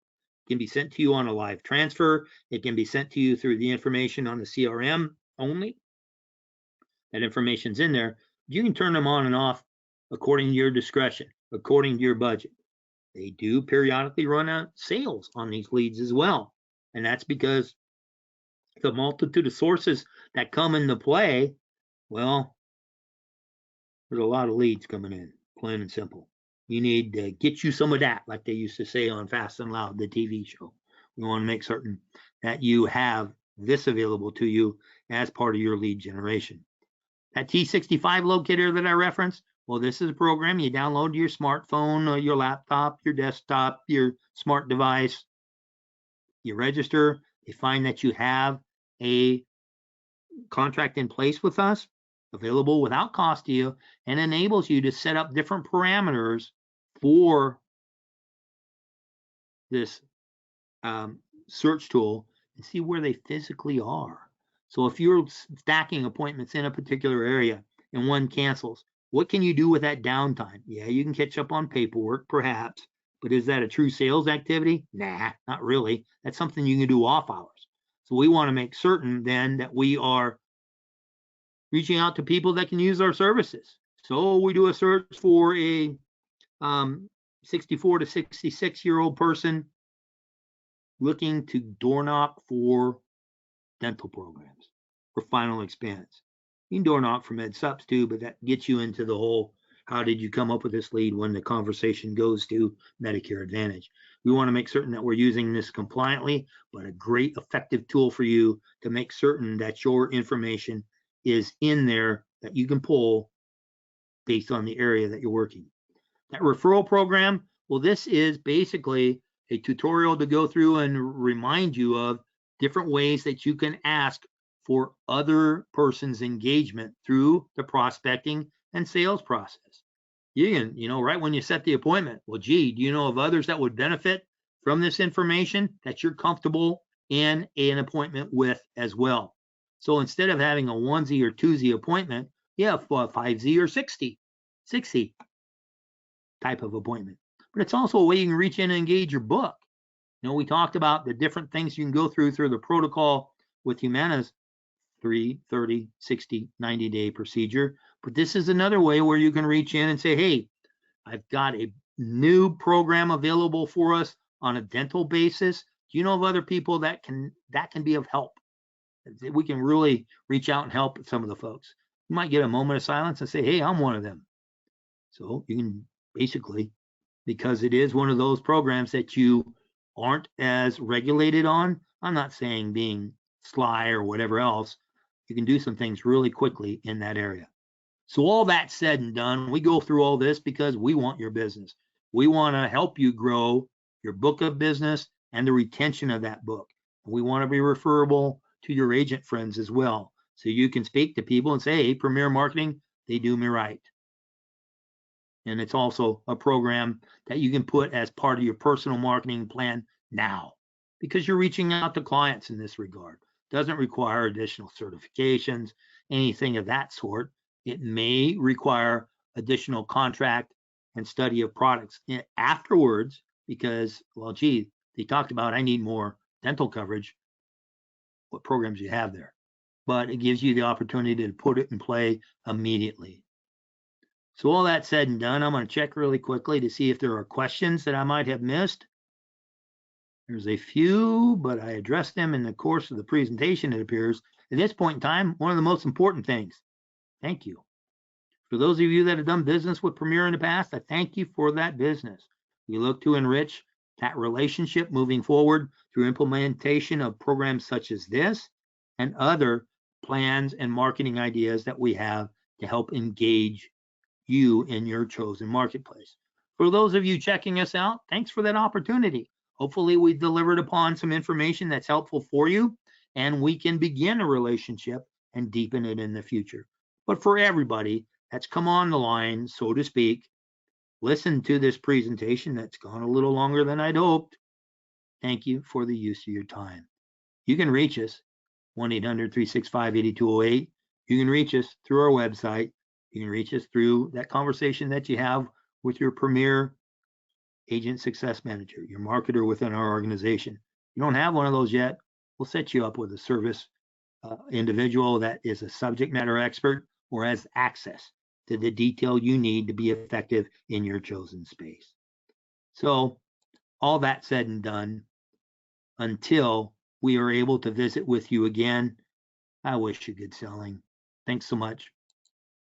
It can be sent to you on a live transfer. It can be sent to you through the information on the CRM only. That information's in there. You can turn them on and off according to your discretion, according to your budget. They do periodically run out sales on these leads as well. And that's because the multitude of sources that come into play, well, there's a lot of leads coming in, plain and simple. You need to get you some of that, like they used to say on Fast and Loud, the TV show. We want to make certain that you have this available to you as part of your lead generation. That T65 locator that I referenced, well, this is a program you download to your smartphone, or your laptop, your desktop, your smart device. You register. They find that you have a contract in place with us, available without cost to you, and enables you to set up different parameters for this search tool and see where they physically are. So if you're stacking appointments in a particular area and one cancels, what can you do with that downtime? Yeah, you can catch up on paperwork, perhaps, but is that a true sales activity? Nah, not really. That's something you can do off hours. So we want to make certain then that we are reaching out to people that can use our services. So we do a search for a 64 to 66-year-old person looking to door knock for dental programs or final expense. You can door knock for med subs too, but that gets you into the whole, how did you come up with this lead when the conversation goes to Medicare Advantage? We want to make certain that we're using this compliantly, but a great effective tool for you to make certain that your information is in there that you can pull based on the area that you're working. That referral program, well, this is basically a tutorial to go through and remind you of different ways that you can ask for other person's engagement through the prospecting and sales process. You can, right when you set the appointment, well, gee, do you know of others that would benefit from this information that you're comfortable in an appointment with as well? So instead of having a onesie or twosie appointment, you have a 5Z or 60 type of appointment. But it's also a way you can reach in and engage your book. We talked about the different things you can go through the protocol with Humana's 3, 30, 60, 90-day procedure. But this is another way where you can reach in and say, hey, I've got a new program available for us on a dental basis. Do you know of other people that can be of help? We can really reach out and help some of the folks. You might get a moment of silence and say, hey, I'm one of them. So you can basically, because it is one of those programs that you aren't as regulated on, I'm not saying being sly or whatever else, you can do some things really quickly in that area. So all that said and done, we go through all this because we want your business. We want to help you grow your book of business and the retention of that book. And we want to be referable to your agent friends as well. So you can speak to people and say, hey, Premier Marketing, they do me right. And it's also a program that you can put as part of your personal marketing plan now, because you're reaching out to clients in this regard. Doesn't require additional certifications, anything of that sort. It may require additional contract and study of products afterwards because, well, gee, They talked about, I need more dental coverage, what programs you have there. But it gives you the opportunity to put it in play immediately. So all that said and done, I'm going to check really quickly to see if there are questions that I might have missed. There's a few, but I addressed them in the course of the presentation, it appears. At this point in time, one of the most important things. Thank you. For those of you that have done business with Premier in the past, I thank you for that business. We look to enrich that relationship moving forward through implementation of programs such as this and other plans and marketing ideas that we have to help engage you in your chosen marketplace. For those of you checking us out, thanks for that opportunity. Hopefully we delivered upon some information that's helpful for you, and we can begin a relationship and deepen it in the future. But for everybody that's come on the line, so to speak, listen to this presentation that's gone a little longer than I'd hoped. Thank you for the use of your time. You can reach us 1-800-365-8208. You can reach us through our website. You can reach us through that conversation that you have with your Premier Agent Success Manager, your marketer within our organization. If you don't have one of those yet, we'll set you up with a service individual that is a subject matter expert or has access to the detail you need to be effective in your chosen space. So all that said and done, until we are able to visit with you again, I wish you good selling. Thanks so much.